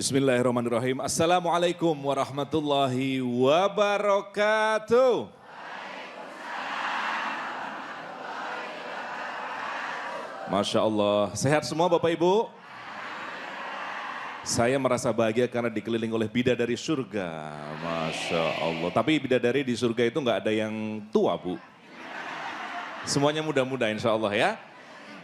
Bismillahirrahmanirrahim. Assalamualaikum warahmatullahi wabarakatuh. Masya Allah. Sehat semua Bapak Ibu? Saya merasa bahagia karena dikelilingi oleh bidadari surga. Masya Allah. Tapi bidadari di surga itu nggak ada yang tua Bu. Semuanya muda-muda insya Allah ya.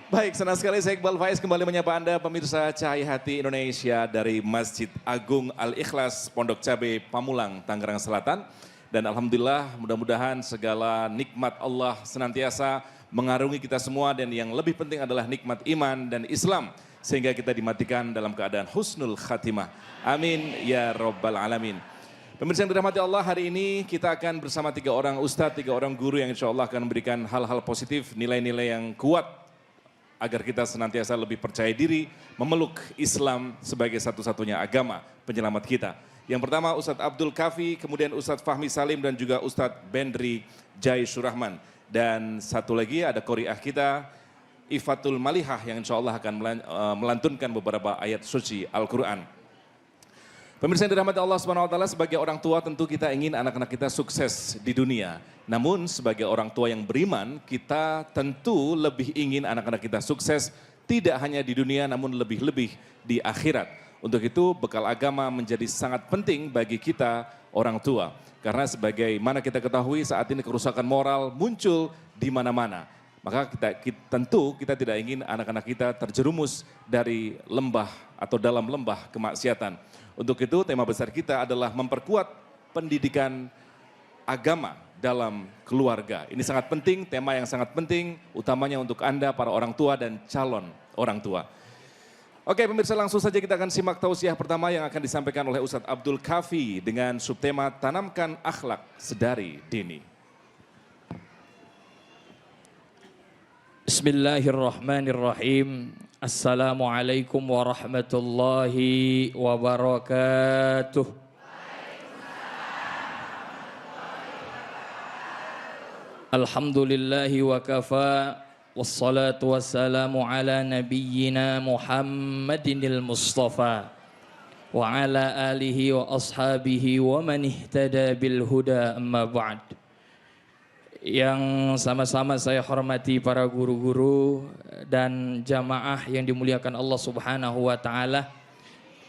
Baik, senang sekali saya Iqbal Faiz kembali menyapa Anda pemirsa Cahaya Hati Indonesia dari Masjid Agung Al-Ikhlas Pondok Cabe Pamulang, Tangerang Selatan. Dan Alhamdulillah mudah-mudahan segala nikmat Allah senantiasa mengarungi kita semua dan yang lebih penting adalah nikmat iman dan Islam. Sehingga kita dimatikan dalam keadaan husnul khatimah. Amin ya Rabbal Alamin. Pemirsa yang dirahmati Allah, hari ini kita akan bersama 3 orang ustadz, 3 orang guru yang insya Allah akan memberikan hal-hal positif, nilai-nilai yang kuat agar kita senantiasa lebih percaya diri memeluk Islam sebagai satu-satunya agama penyelamat kita. Yang pertama Ustadz Abdul Kafi, kemudian Ustadz Fahmi Salim dan juga Ustadz Bendri Jai Surahman. Dan satu lagi ada qori'ah kita Ifatul Malihah yang insya Allah akan melantunkan beberapa ayat suci Al-Quran. Pemirsa yang dirahmati Allah Subhanahu wa taala, sebagai orang tua tentu kita ingin anak-anak kita sukses di dunia. Namun sebagai orang tua yang beriman, kita tentu lebih ingin anak-anak kita sukses tidak hanya di dunia namun lebih-lebih di akhirat. Untuk itu bekal agama menjadi sangat penting bagi kita orang tua. Karena sebagaimana kita ketahui saat ini kerusakan moral muncul di mana-mana. Maka tentu kita tidak ingin anak-anak kita terjerumus dari lembah atau dalam lembah kemaksiatan. Untuk itu tema besar kita adalah memperkuat pendidikan agama dalam keluarga. Ini sangat penting, tema yang sangat penting, utamanya untuk Anda para orang tua dan calon orang tua. Oke pemirsa, langsung saja kita akan simak tausiah pertama yang akan disampaikan oleh Ustadz Abdul Kafi dengan subtema Tanamkan Akhlak Sedari Dini. Bismillahirrahmanirrahim. Assalamualaikum warahmatullahi wabarakatuh. Alhamdulillahi wa kafa. Wassalatu wassalamu ala nabiyyina Muhammadinil Mustafa. Wa ala alihi wa ashabihi wa man ihtada bil huda amma ba'd. Yang sama-sama saya hormati para guru-guru dan jamaah yang dimuliakan Allah Subhanahu wa taala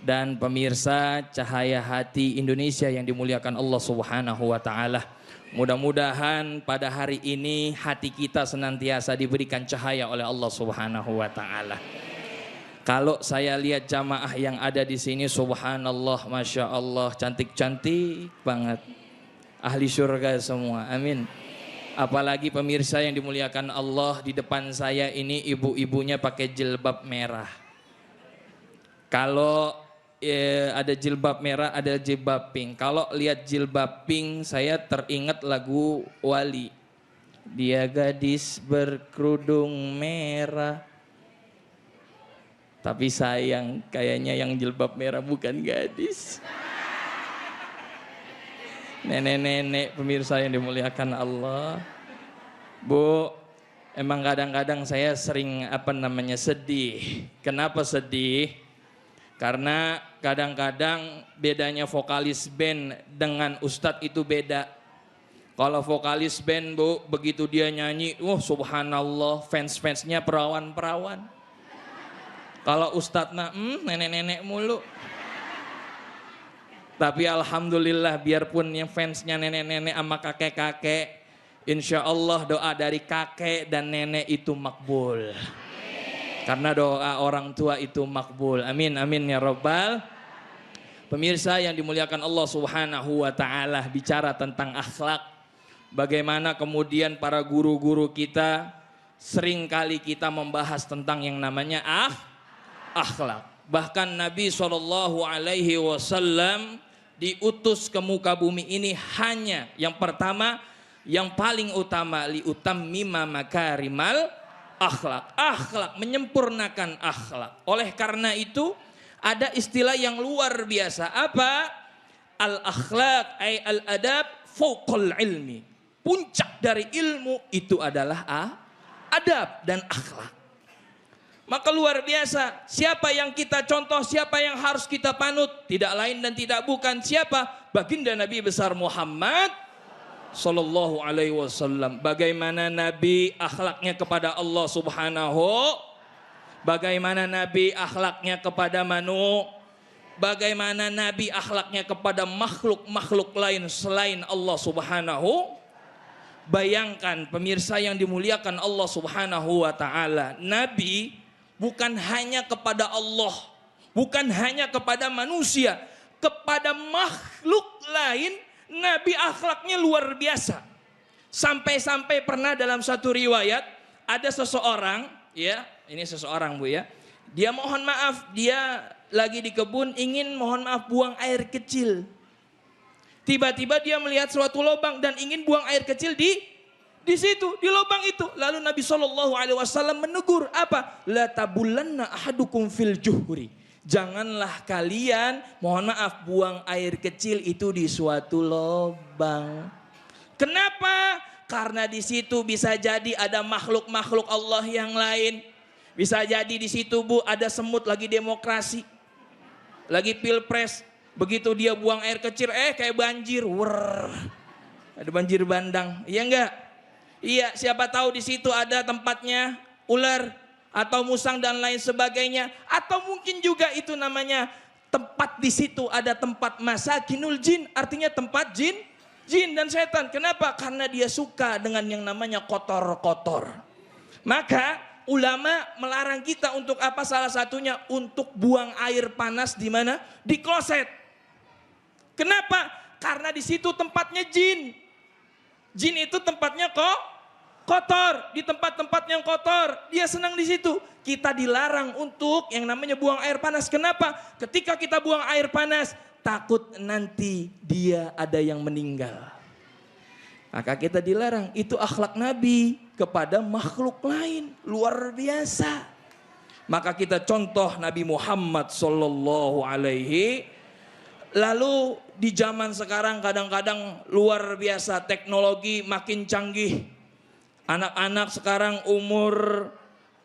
dan pemirsa Cahaya Hati Indonesia yang dimuliakan Allah Subhanahu wa taala. Mudah-mudahan pada hari ini hati kita senantiasa diberikan cahaya oleh Allah Subhanahu wa taala. Kalau saya lihat jamaah yang ada di sini, subhanallah, masya Allah, cantik-cantik banget. Ahli surga semua, amin. Apalagi pemirsa yang dimuliakan Allah, di depan saya ini ibu-ibunya pakai jilbab merah. Kalau ada jilbab merah, ada jilbab pink. Kalau lihat jilbab pink, saya teringat lagu Wali. Dia gadis berkerudung merah. Tapi sayang, kayaknya yang jilbab merah bukan gadis. Nenek-nenek pemirsa yang dimuliakan Allah. Bu, emang kadang-kadang saya sering sedih. Kenapa sedih? Karena kadang-kadang bedanya vokalis band dengan ustadz itu beda. Kalau vokalis band Bu, begitu dia nyanyi, subhanallah, fans-fansnya perawan-perawan. Kalau ustadz nenek-nenek mulu. Tapi alhamdulillah biarpun yang fansnya nenek-nenek sama kakek-kakek, insya Allah doa dari kakek dan nenek itu makbul. Karena doa orang tua itu makbul. Amin, amin ya Rabbal. Pemirsa yang dimuliakan Allah Subhanahu wa ta'ala, bicara tentang akhlak. Bagaimana kemudian para guru-guru kita, sering kali kita membahas tentang yang namanya akhlak. Bahkan Nabi SAW diutus ke muka bumi ini hanya yang pertama, yang paling utama, liutammima makarimal akhlak. Akhlak, menyempurnakan akhlak. Oleh karena itu ada istilah yang luar biasa. Apa? Al-akhlak ay al-adab fauqal ilmi. Puncak dari ilmu itu adalah adab dan akhlak. Maka luar biasa, siapa yang kita contoh, siapa yang harus kita panut? Tidak lain dan tidak bukan siapa? Baginda Nabi besar Muhammad Sallallahu Alaihi Wasallam. Bagaimana Nabi akhlaknya kepada Allah Subhanahu, bagaimana Nabi akhlaknya kepada bagaimana Nabi akhlaknya kepada makhluk-makhluk lain selain Allah Subhanahu. Bayangkan pemirsa yang dimuliakan Allah Subhanahu wa taala, Nabi bukan hanya kepada Allah, bukan hanya kepada manusia, kepada makhluk lain Nabi akhlaknya luar biasa. Sampai-sampai pernah dalam satu riwayat ada seseorang, ya, ini seseorang Bu ya. Dia mohon maaf, dia lagi di kebun ingin mohon maaf buang air kecil. Tiba-tiba dia melihat suatu lubang dan ingin buang air kecil di situ, di lubang itu. Lalu Nabi SAW menegur apa? La tabulanna ahadukum fil juhri. Janganlah kalian, mohon maaf, buang air kecil itu di suatu lubang. Kenapa? Karena di situ bisa jadi ada makhluk-makhluk Allah yang lain. Bisa jadi di situ Bu ada semut lagi demokrasi, lagi pilpres. Begitu dia buang air kecil, kayak banjir, ada banjir bandang, iya enggak? Iya, siapa tahu di situ ada tempatnya ular atau musang dan lain sebagainya, atau mungkin juga itu namanya tempat di situ ada tempat masakinul jin, artinya tempat jin dan setan. Kenapa? Karena dia suka dengan yang namanya kotor-kotor. Maka ulama melarang kita untuk apa? Salah satunya untuk buang air panas di mana? Di kloset. Kenapa? Karena di situ tempatnya jin. Jin itu tempatnya kotor. Di tempat-tempat yang kotor, dia senang di situ. Kita dilarang untuk yang namanya buang air panas. Kenapa? Ketika kita buang air panas, takut nanti dia ada yang meninggal. Maka kita dilarang. Itu akhlak Nabi kepada makhluk lain. Luar biasa. Maka kita contoh Nabi Muhammad Sallallahu Alaihi. Lalu di zaman sekarang kadang-kadang luar biasa, teknologi makin canggih. Anak-anak sekarang umur,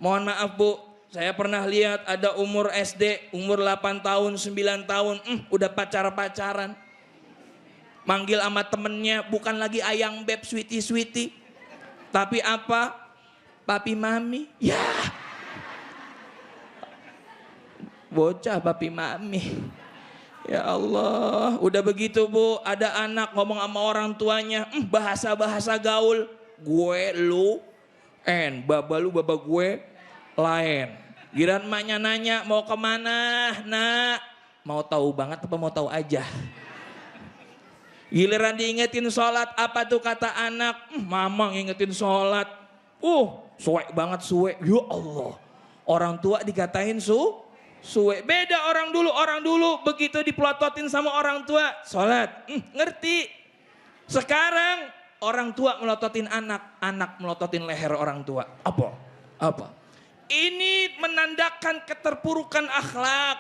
mohon maaf Bu, saya pernah lihat ada umur SD, umur 8 tahun, 9 tahun, udah pacar-pacaran. Manggil sama temennya, bukan lagi ayang beb, sweetie, tapi apa? Papi mami, ya. Bocah papi mami. Ya Allah, udah begitu Bu, ada anak ngomong sama orang tuanya, bahasa-bahasa gaul. Gue lu baba lu baba gue lain. Giran emaknya nanya mau kemana nak, mau tahu banget apa mau tahu aja. Giliran diingetin sholat, apa tuh kata anak, mama ngingetin sholat. Suwe banget suwe, ya Allah. Orang tua dikatain suwe. Beda orang dulu begitu dipelototin sama orang tua sholat, ngerti. Sekarang orang tua melototin anak melototin leher orang tua. Apa? Ini menandakan keterpurukan akhlak.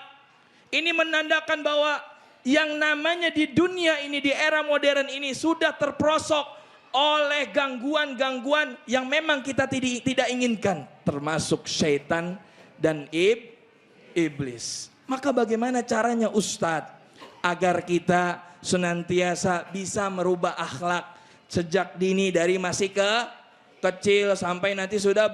Ini menandakan bahwa yang namanya di dunia ini, di era modern ini sudah terperosok oleh gangguan-gangguan yang memang kita tidak inginkan. Termasuk syaitan dan iblis. Maka bagaimana caranya Ustadz? Agar kita senantiasa bisa merubah akhlak. Sejak dini dari masih kecil sampai nanti sudah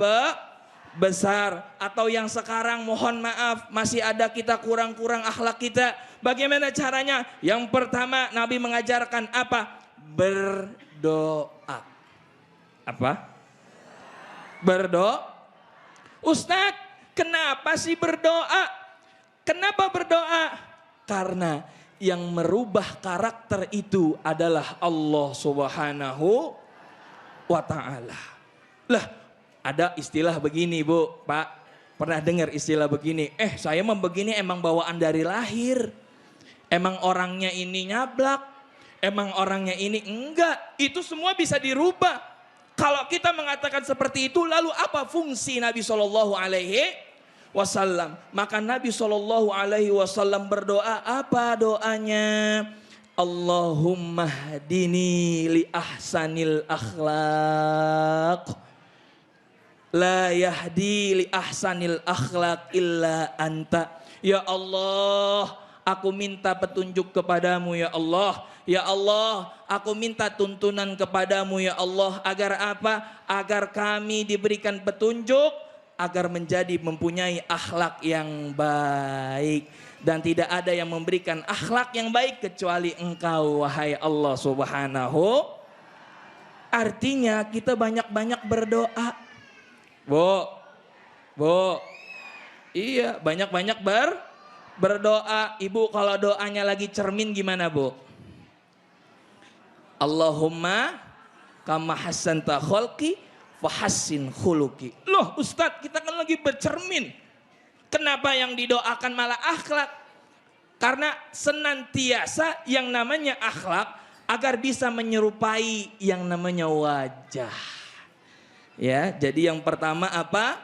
besar. Atau yang sekarang mohon maaf masih ada kita kurang-kurang akhlak kita. Bagaimana caranya? Yang pertama Nabi mengajarkan apa? Berdoa. Apa? Berdoa. Ustadz, kenapa sih berdoa? Kenapa berdoa? Karena yang merubah karakter itu adalah Allah Subhanahu wa ta'ala. Lah, ada istilah begini Bu, Pak. Pernah dengar istilah begini? Saya mah begini emang bawaan dari lahir. Emang orangnya ini nyablak. Emang orangnya ini enggak. Itu semua bisa dirubah. Kalau kita mengatakan seperti itu, lalu apa fungsi Nabi Shallallahu Alaihi Wasallam? Maka Nabi Shallallahu Alaihi Wasallam berdoa, apa doanya? Allahumma hadini li ahsanil akhlaq. La yahdi li ahsanil akhlaq illa anta. Ya Allah, aku minta petunjuk kepadamu ya Allah. Ya Allah, aku minta tuntunan kepadamu ya Allah. Agar apa? Agar kami diberikan petunjuk, agar menjadi mempunyai akhlak yang baik. Dan tidak ada yang memberikan akhlak yang baik kecuali Engkau wahai Allah Subhanahu. Artinya kita banyak-banyak berdoa. Bu, iya banyak-banyak berdoa. Ibu kalau doanya lagi cermin gimana Bu? Allahumma kama hassanta khalqi fahassin khuluqi. Loh Ustadz, kita kan lagi bercermin. Kenapa yang didoakan malah akhlak? Karena senantiasa yang namanya akhlak agar bisa menyerupai yang namanya wajah. Ya, jadi yang pertama apa?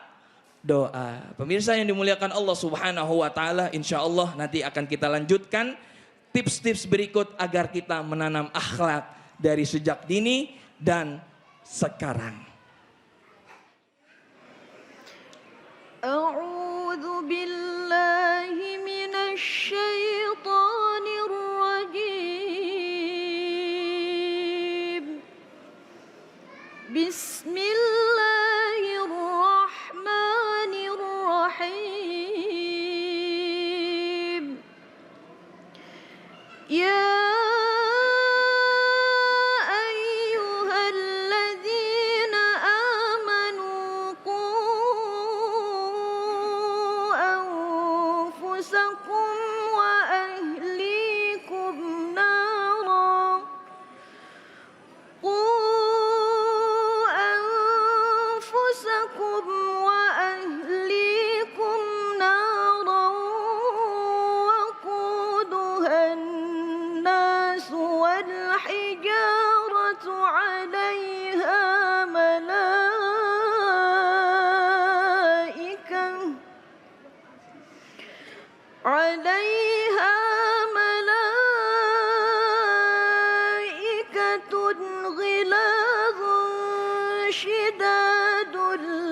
Doa. Pemirsa yang dimuliakan Allah Subhanahu wa taala, insyaallah nanti akan kita lanjutkan tips-tips berikut agar kita menanam akhlak dari sejak dini dan sekarang. A'udzu billahi minasy syaithanir rajim. Bismillahirrahmanirrahim. Ya عليها ملائكة غلاظ شداد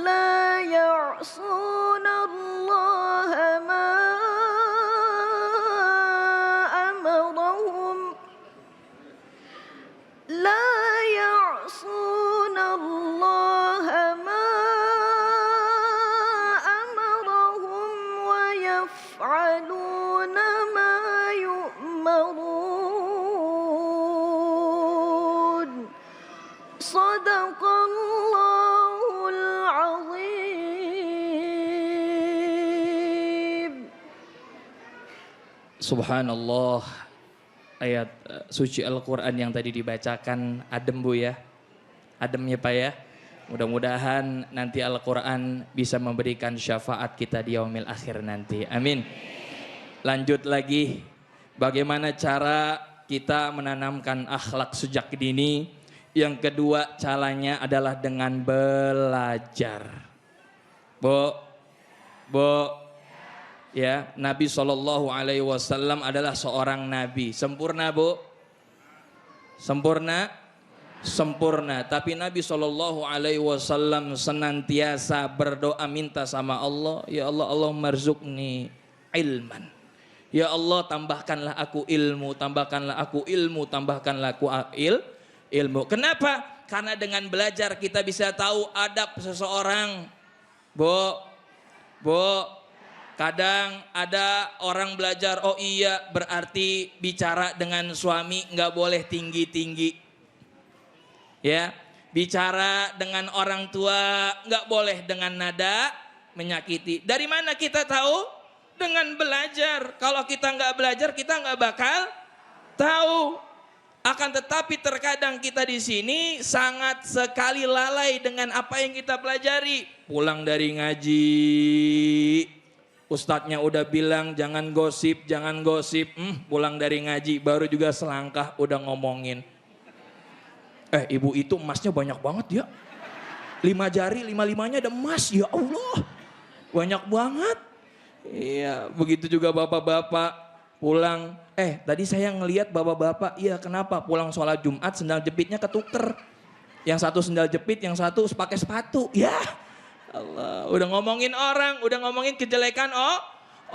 لا يعصون الله ما أمرهم لا يعصون الله ما أمرهم ويفعلون ما يؤمرون صدق الله العظيم. Subhanallah, ayat suci Al-Quran yang tadi dibacakan adem Bu ya, ademnya Pak ya. Mudah-mudahan nanti Al-Quran bisa memberikan syafaat kita di yaumil akhir nanti, amin. Lanjut lagi, bagaimana cara kita menanamkan akhlak sejak dini. Yang kedua caranya adalah dengan belajar. Bu, ya, Nabi SAW adalah seorang Nabi. Sempurna Bu? Sempurna? Sempurna. Tapi Nabi SAW senantiasa berdoa minta sama Allah. Ya Allah, Allahumma rzuqni ilman. Ya Allah, tambahkanlah aku ilmu, tambahkanlah aku ilmu, tambahkanlah aku ilmu. Kenapa? Karena dengan belajar kita bisa tahu adab seseorang. Bu, kadang ada orang belajar, oh iya berarti bicara dengan suami nggak boleh tinggi-tinggi. Ya, bicara dengan orang tua nggak boleh dengan nada menyakiti. Dari mana kita tahu? Dengan belajar. Kalau kita nggak belajar, kita nggak bakal tahu. Akan tetapi terkadang kita di sini sangat sekali lalai dengan apa yang kita pelajari. Pulang dari ngaji, ustadznya udah bilang jangan gosip, jangan gosip. Pulang dari ngaji baru juga selangkah udah ngomongin. Ibu itu emasnya banyak banget ya. 5 jari, 5-5-nya ada emas. Ya Allah, banyak banget. Iya, begitu juga bapak-bapak pulang. Tadi saya ngelihat bapak-bapak, iya kenapa? Pulang sholat Jumat sendal jepitnya ketuker. Yang satu sendal jepit, yang satu pakai sepatu. Ya, Allah, udah ngomongin orang, udah ngomongin kejelekan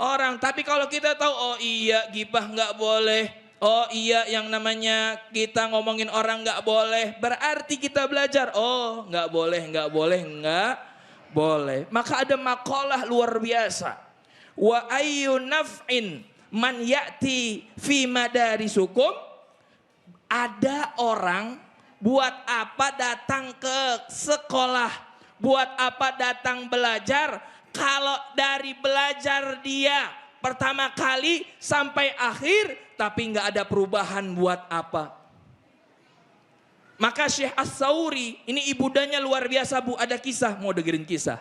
orang. Tapi kalau kita tahu, oh iya gibah nggak boleh, oh iya yang namanya kita ngomongin orang nggak boleh, berarti kita belajar. Oh nggak boleh, nggak boleh, nggak boleh. Maka ada makalah luar biasa. Wa ayyu naf'in man ya'ti fi madarisukum. Ada orang buat apa datang ke sekolah? Buat apa datang belajar? Kalau dari belajar dia pertama kali sampai akhir tapi nggak ada perubahan, buat apa? Maka Syekh As-Sauri, ini ibundanya luar biasa Bu, ada kisah, mau dengerin kisah.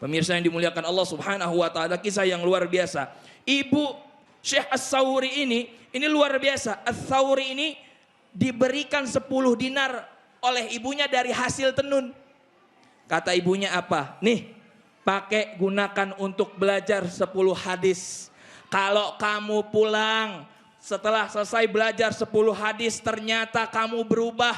Pemirsa yang dimuliakan Allah Subhanahu wa taala, kisah yang luar biasa. Ibu Syekh As-Sauri ini luar biasa. As-Sauri ini diberikan 10 dinar oleh ibunya dari hasil tenun. Kata ibunya apa? Nih, pakai gunakan untuk belajar 10 hadis. Kalau kamu pulang setelah selesai belajar 10 hadis ternyata kamu berubah,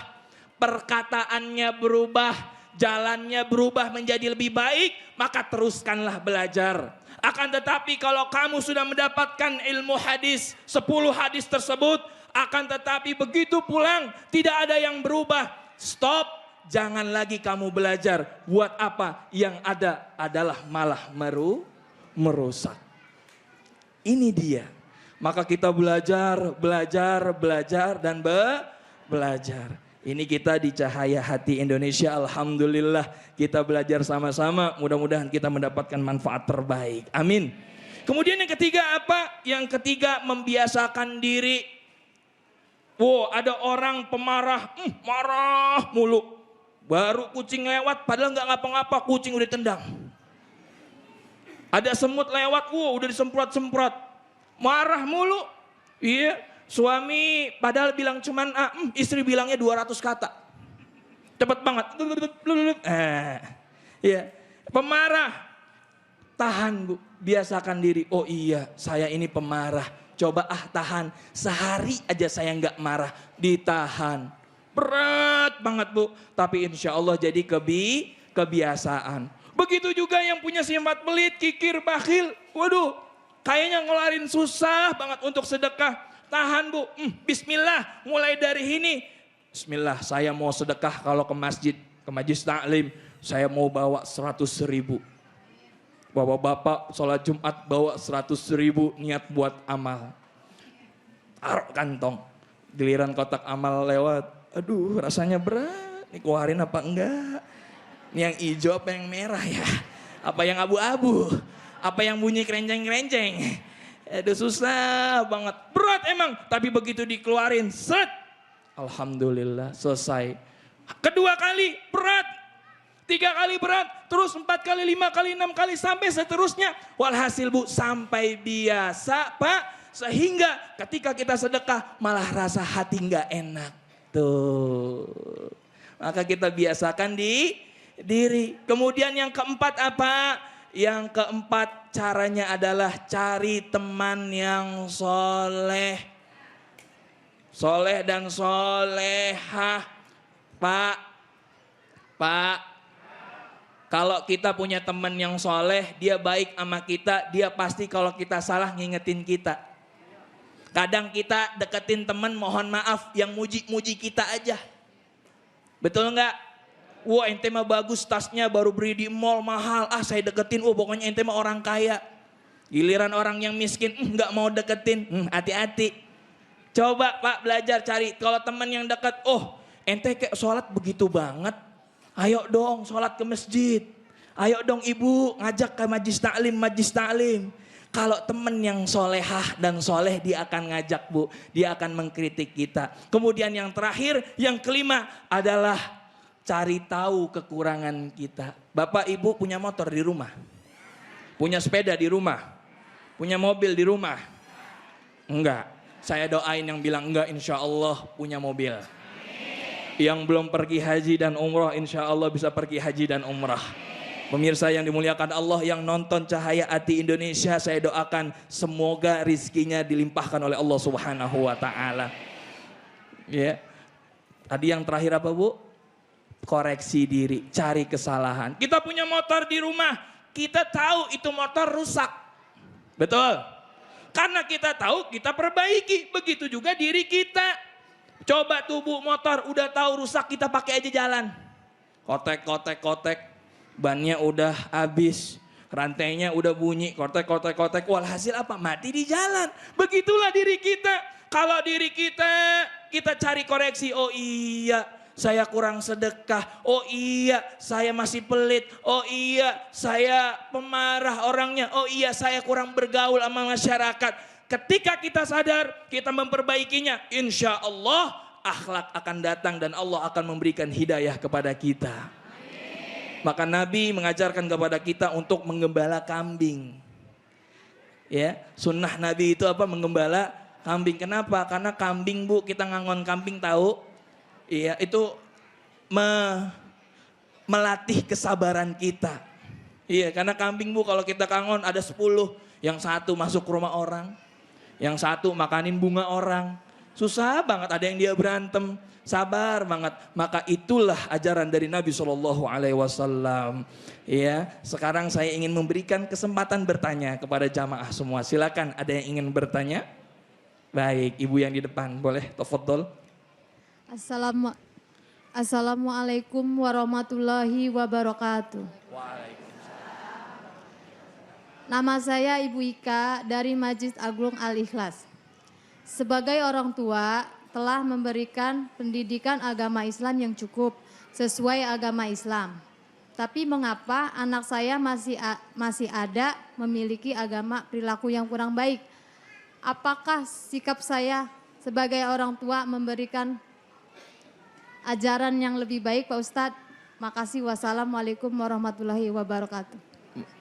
perkataannya berubah, jalannya berubah menjadi lebih baik, maka teruskanlah belajar. Akan tetapi kalau kamu sudah mendapatkan ilmu hadis, 10 hadis tersebut, akan tetapi begitu pulang tidak ada yang berubah, stop. Jangan lagi kamu belajar. Buat apa? Yang ada adalah malah merusak. Ini dia. Maka kita belajar dan belajar. Ini kita di Cahaya Hati Indonesia, alhamdulillah kita belajar sama-sama. Mudah-mudahan kita mendapatkan manfaat terbaik. Amin. Kemudian yang ketiga apa? Yang ketiga membiasakan diri. Wow, ada orang pemarah, marah mulu. Baru kucing lewat padahal nggak ngapa-ngapa, kucing udah tendang. Ada semut lewat, udah disemprot-semprot. Marah mulu. Iya, suami padahal bilang cuman A, istri bilangnya 200 kata. Cepet banget. Iya, pemarah. Tahan Bu, biasakan diri. Oh iya, saya ini pemarah. Coba tahan, sehari aja saya nggak marah, ditahan. Berat banget Bu, tapi insya Allah jadi kebiasaan. Begitu juga yang punya sifat pelit, kikir, bakhil. Waduh, kayaknya ngeluarin susah banget untuk sedekah. Tahan Bu, bismillah mulai dari ini. Bismillah, saya mau sedekah kalau ke masjid, ke majlis taklim. Saya mau bawa 100.000. Bapak-bapak sholat Jumat bawa 100.000 niat buat amal. Taruh kantong, giliran kotak amal lewat. Aduh rasanya berat, ini keluarin apa enggak? Ini yang hijau apa yang merah ya? Apa yang abu-abu? Apa yang bunyi kerenceng-kerenceng? Aduh susah banget, berat emang. Tapi begitu dikeluarin, set. Alhamdulillah selesai. Kedua kali berat, 3 kali berat, terus 4 kali, 5 kali, 6 kali, sampai seterusnya. Walhasil Bu, sampai biasa Pak. Sehingga ketika kita sedekah malah rasa hati nggak enak. Tuh, maka kita biasakan di diri. Kemudian yang keempat apa? Yang keempat caranya adalah cari teman yang soleh. Soleh dan solehah. Pak, kalau kita punya teman yang soleh, dia baik sama kita, dia pasti kalau kita salah ngingetin kita. Kadang kita deketin teman, mohon maaf, yang muji-muji kita aja. Betul nggak? Wah ente mah bagus tasnya, baru beli di mall mahal. Saya deketin, pokoknya ente mah orang kaya. Giliran orang yang miskin, nggak mau deketin. Hati-hati. Coba Pak belajar cari, kalau teman yang dekat, ente kayak sholat begitu banget. Ayo dong sholat ke masjid. Ayo dong ibu ngajak ke majlis taklim. Kalau teman yang solehah dan soleh dia akan ngajak Bu, dia akan mengkritik kita. Kemudian yang terakhir, yang kelima adalah cari tahu kekurangan kita. Bapak Ibu punya motor di rumah? Punya sepeda di rumah? Punya mobil di rumah? Enggak. Saya doain yang bilang enggak, insya Allah punya mobil. Yang belum pergi haji dan umrah, insya Allah bisa pergi haji dan umrah. Pemirsa yang dimuliakan Allah, yang nonton Cahaya Hati Indonesia, saya doakan semoga rizkinya dilimpahkan oleh Allah Subhanahu wa taala. Ya. Tadi yang terakhir apa Bu? koreksi diri, cari kesalahan. Kita punya motor di rumah, kita tahu itu motor rusak. Betul? Karena kita tahu, kita perbaiki. Begitu juga diri kita. Coba tubuh motor udah tahu rusak, kita pakai aja jalan. Kotek, kotek, kotek. Bannya udah habis. Rantainya udah bunyi, kotek, kotek, kotek. Walhasil apa? Mati di jalan. Begitulah diri kita. Kalau diri kita cari koreksi. Oh iya, saya kurang sedekah. Oh iya, saya masih pelit. Oh iya, saya pemarah orangnya. Oh iya, saya kurang bergaul sama masyarakat. Ketika kita sadar, kita memperbaikinya, insya Allah akhlak akan datang dan Allah akan memberikan hidayah kepada kita. Maka Nabi mengajarkan kepada kita untuk menggembala kambing. Ya, sunnah Nabi itu apa? Menggembala kambing. Kenapa? Karena kambing, Bu, kita ngangon kambing tahu? Iya, itu melatih kesabaran kita. Iya, karena kambing, Bu, kalau kita kangon ada 10, yang satu masuk ke rumah orang, yang satu makanin bunga orang. Susah banget, ada yang dia berantem, sabar banget. Maka itulah ajaran dari Nabi SAW. Ya, sekarang saya ingin memberikan kesempatan bertanya kepada jamaah semua. Silakan, ada yang ingin bertanya? Baik, ibu yang di depan, boleh tafadhol. Assalamualaikum warahmatullahi wabarakatuh. Nama saya Ibu Ika dari Masjid Agung Al-Ikhlas. Sebagai orang tua telah memberikan pendidikan agama Islam yang cukup sesuai agama Islam. Tapi mengapa anak saya masih ada memiliki agama perilaku yang kurang baik? Apakah sikap saya sebagai orang tua memberikan ajaran yang lebih baik, Pak Ustadz? Makasih. Wassalamualaikum warahmatullahi wabarakatuh.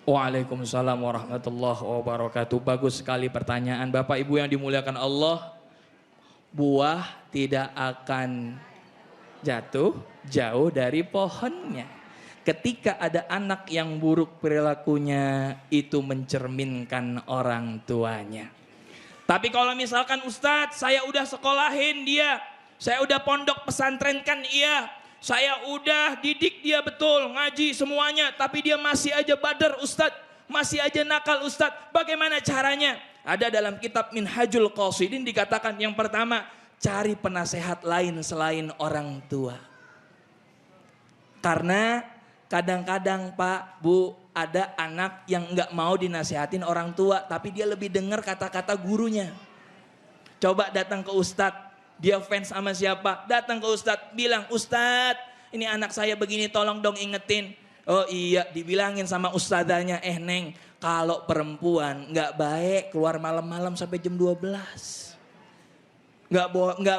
Waalaikumsalam warahmatullahi wabarakatuh. Bagus sekali pertanyaan Bapak Ibu yang dimuliakan Allah. Buah tidak akan jatuh jauh dari pohonnya. Ketika ada anak yang buruk perilakunya, itu mencerminkan orang tuanya. Tapi kalau misalkan Ustadz, saya udah sekolahin dia, saya udah pondok pesantrenkan iya, saya udah didik dia betul, ngaji semuanya, tapi dia masih aja bader Ustadz, masih aja nakal Ustadz. Bagaimana caranya? Ada dalam kitab Minhajul Qasidin dikatakan yang pertama, cari penasehat lain selain orang tua. Karena kadang-kadang Pak, Bu, ada anak yang nggak mau dinasehatin orang tua, tapi dia lebih dengar kata-kata gurunya. Coba datang ke Ustadz. Dia fans sama siapa? Datang ke Ustadz, bilang, Ustadz ini anak saya begini, tolong dong ingetin. Oh iya, dibilangin sama ustadzanya, Neng, kalau perempuan nggak baik keluar malam-malam sampai jam 12. Nggak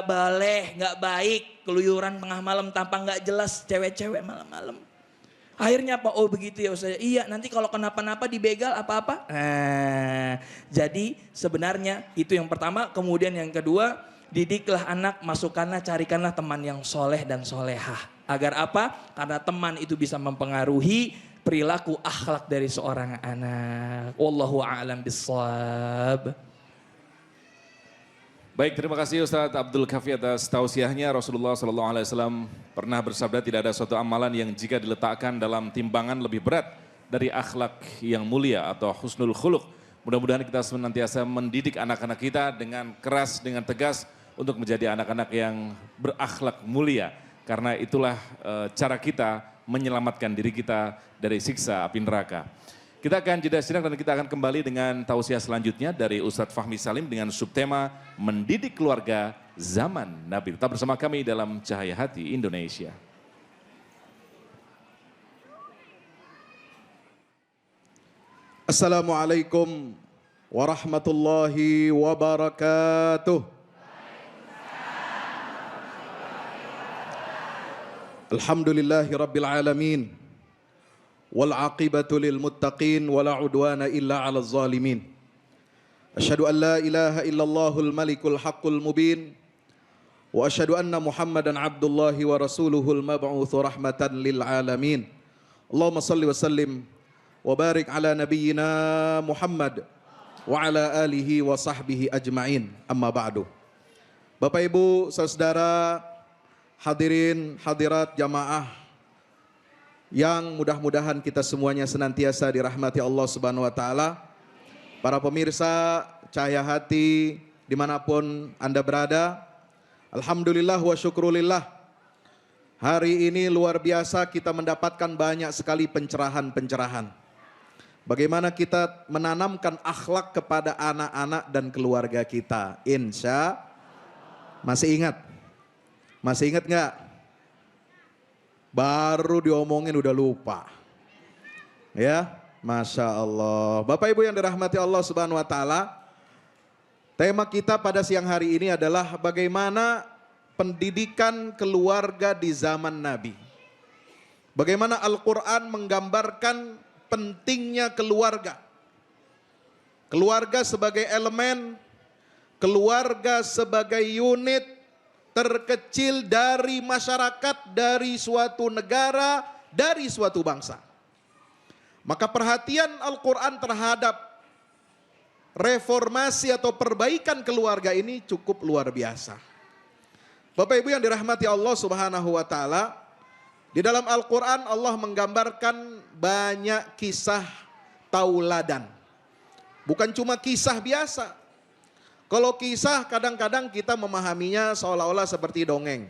boleh, nggak baik keluyuran tengah malam tanpa nggak jelas cewek-cewek malam-malam. Akhirnya apa? Oh begitu ya Ustaz. Iya, nanti kalau kenapa-napa dibegal apa-apa. Nah, jadi sebenarnya itu yang pertama. Kemudian yang kedua, didiklah anak, masukkanlah, carikanlah teman yang soleh dan solehah. Agar apa? Karena teman itu bisa mempengaruhi perilaku akhlak dari seorang anak. Wallahu a'lam bissawab. Baik, terima kasih Ustadz Abdul Kafi atas tausiahnya. Rasulullah SAW pernah bersabda tidak ada suatu amalan yang jika diletakkan dalam timbangan lebih berat dari akhlak yang mulia atau husnul khuluq. Mudah-mudahan kita senantiasa mendidik anak-anak kita dengan keras, dengan tegas untuk menjadi anak-anak yang berakhlak mulia. Karena itulah cara kita menyelamatkan diri kita dari siksa api neraka. Kita akan jeda sejenak dan kita akan kembali dengan tausiah selanjutnya dari Ustadz Fahmi Salim dengan subtema Mendidik Keluarga Zaman Nabi. Tetap bersama kami dalam Cahaya Hati Indonesia. Assalamualaikum warahmatullahi wabarakatuh. Alhamdulillahi rabbil alamin. والعاقبة للمتقين ولا عدوان إلا على الظالمين أشهد أن لا إله إلا الله الملك الحق المبين وأشهد أن محمدا عبد الله ورسوله المبعوث رحمة للعالمين اللهم صل وسلم وبارك على نبينا محمد وعلى آله وصحبه أجمعين أما بعد. Bapak Ibu, saudara, hadirin, hadirat jamaah yang mudah-mudahan kita semuanya senantiasa dirahmati Allah Subhanahu wa taala. Para pemirsa Cahaya Hati dimanapun Anda berada, alhamdulillah wa syukrulillah. Hari ini luar biasa kita mendapatkan banyak sekali pencerahan-pencerahan. Bagaimana kita menanamkan akhlak kepada anak-anak dan keluarga kita. Insya masih ingat? Masih ingat nggak? Baru diomongin udah lupa. Ya, Masya Allah. Bapak Ibu yang dirahmati Allah Subhanahu wa taala, tema kita pada siang hari ini adalah bagaimana pendidikan keluarga di zaman Nabi. Bagaimana Al-Quran menggambarkan pentingnya keluarga. Keluarga sebagai elemen, keluarga sebagai unit terkecil dari masyarakat, dari suatu negara, dari suatu bangsa. Maka perhatian Al-Quran terhadap reformasi atau perbaikan keluarga ini cukup luar biasa. Bapak Ibu yang dirahmati Allah Subhanahu wa taala, di dalam Al-Quran Allah menggambarkan banyak kisah tauladan. Bukan cuma kisah biasa. Kalau kisah kadang-kadang kita memahaminya seolah-olah seperti dongeng.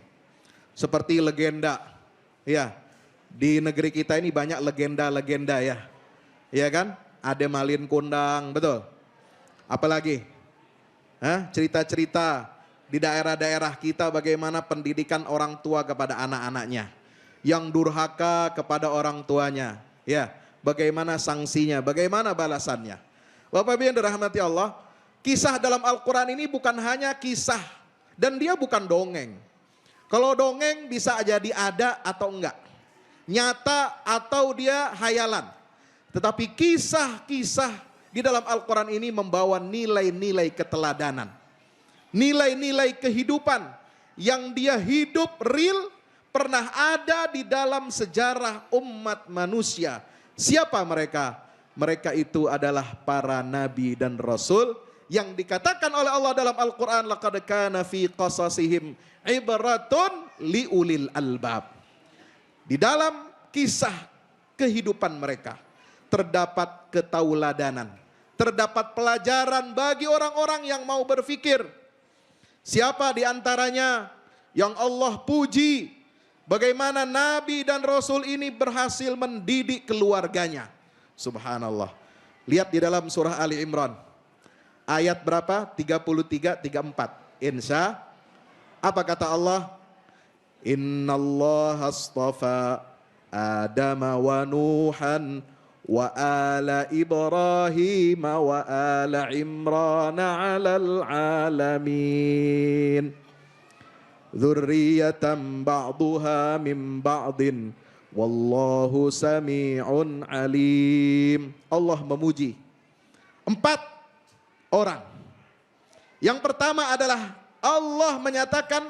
Seperti legenda. Ya, di negeri kita ini banyak legenda-legenda ya. Iya kan? Ada Malin Kundang, betul. Apalagi? Cerita-cerita di daerah-daerah kita bagaimana pendidikan orang tua kepada anak-anaknya. Yang durhaka kepada orang tuanya. Ya, bagaimana sanksinya, bagaimana balasannya. Bapak Ibu yang dirahmati Allah, kisah dalam Al-Quran ini bukan hanya kisah. Dan dia bukan dongeng. Kalau dongeng bisa jadi ada atau enggak. Nyata atau dia hayalan. Tetapi kisah-kisah di dalam Al-Quran ini membawa nilai-nilai keteladanan. Nilai-nilai kehidupan yang dia hidup real, pernah ada di dalam sejarah umat manusia. Siapa mereka? Mereka itu adalah para nabi dan rasul yang dikatakan oleh Allah dalam Al-Quran, laqad kana fi qasasihim ibratun liulil albab. Di dalam kisah kehidupan mereka terdapat ketauladanan, terdapat pelajaran bagi orang-orang yang mau berfikir. Siapa di antaranya yang Allah puji bagaimana nabi dan rasul ini berhasil mendidik keluarganya. Subhanallah. Lihat di dalam surah Ali Imran. Ayat berapa? 33, 34. Insya. Apa kata Allah? Innallaha astafa Adama wa Nuhan wa ala Ibrahim wa ala Imran alal alamin. Dzurriyyatan ba'duha min ba'din wallahu sami'un alim. Allah memuji 4 orang. Yang pertama adalah Allah menyatakan,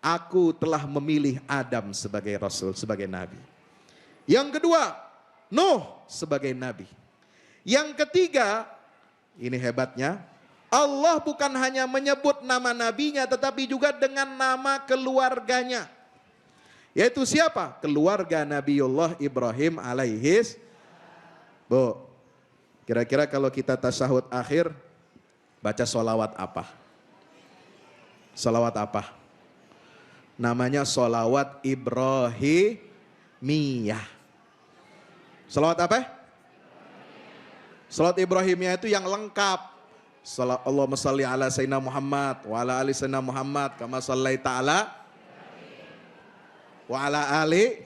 aku telah memilih Adam sebagai rasul, sebagai nabi. Yang kedua, Nuh sebagai nabi. Yang ketiga, ini hebatnya, Allah bukan hanya menyebut nama nabinya, tetapi juga dengan nama keluarganya. Yaitu siapa? Keluarga Nabiullah Ibrahim alaihis. Bu, kira-kira kalau kita tasyahud akhir, baca sholawat apa? Sholawat apa? Namanya sholawat Ibrahimiyah. Sholawat apa? Sholawat Ibrahimiyah itu yang lengkap. Allahumma salli ala sayyidina Muhammad wa ala ali sayyidina Muhammad kama sallaita ala wa ala ali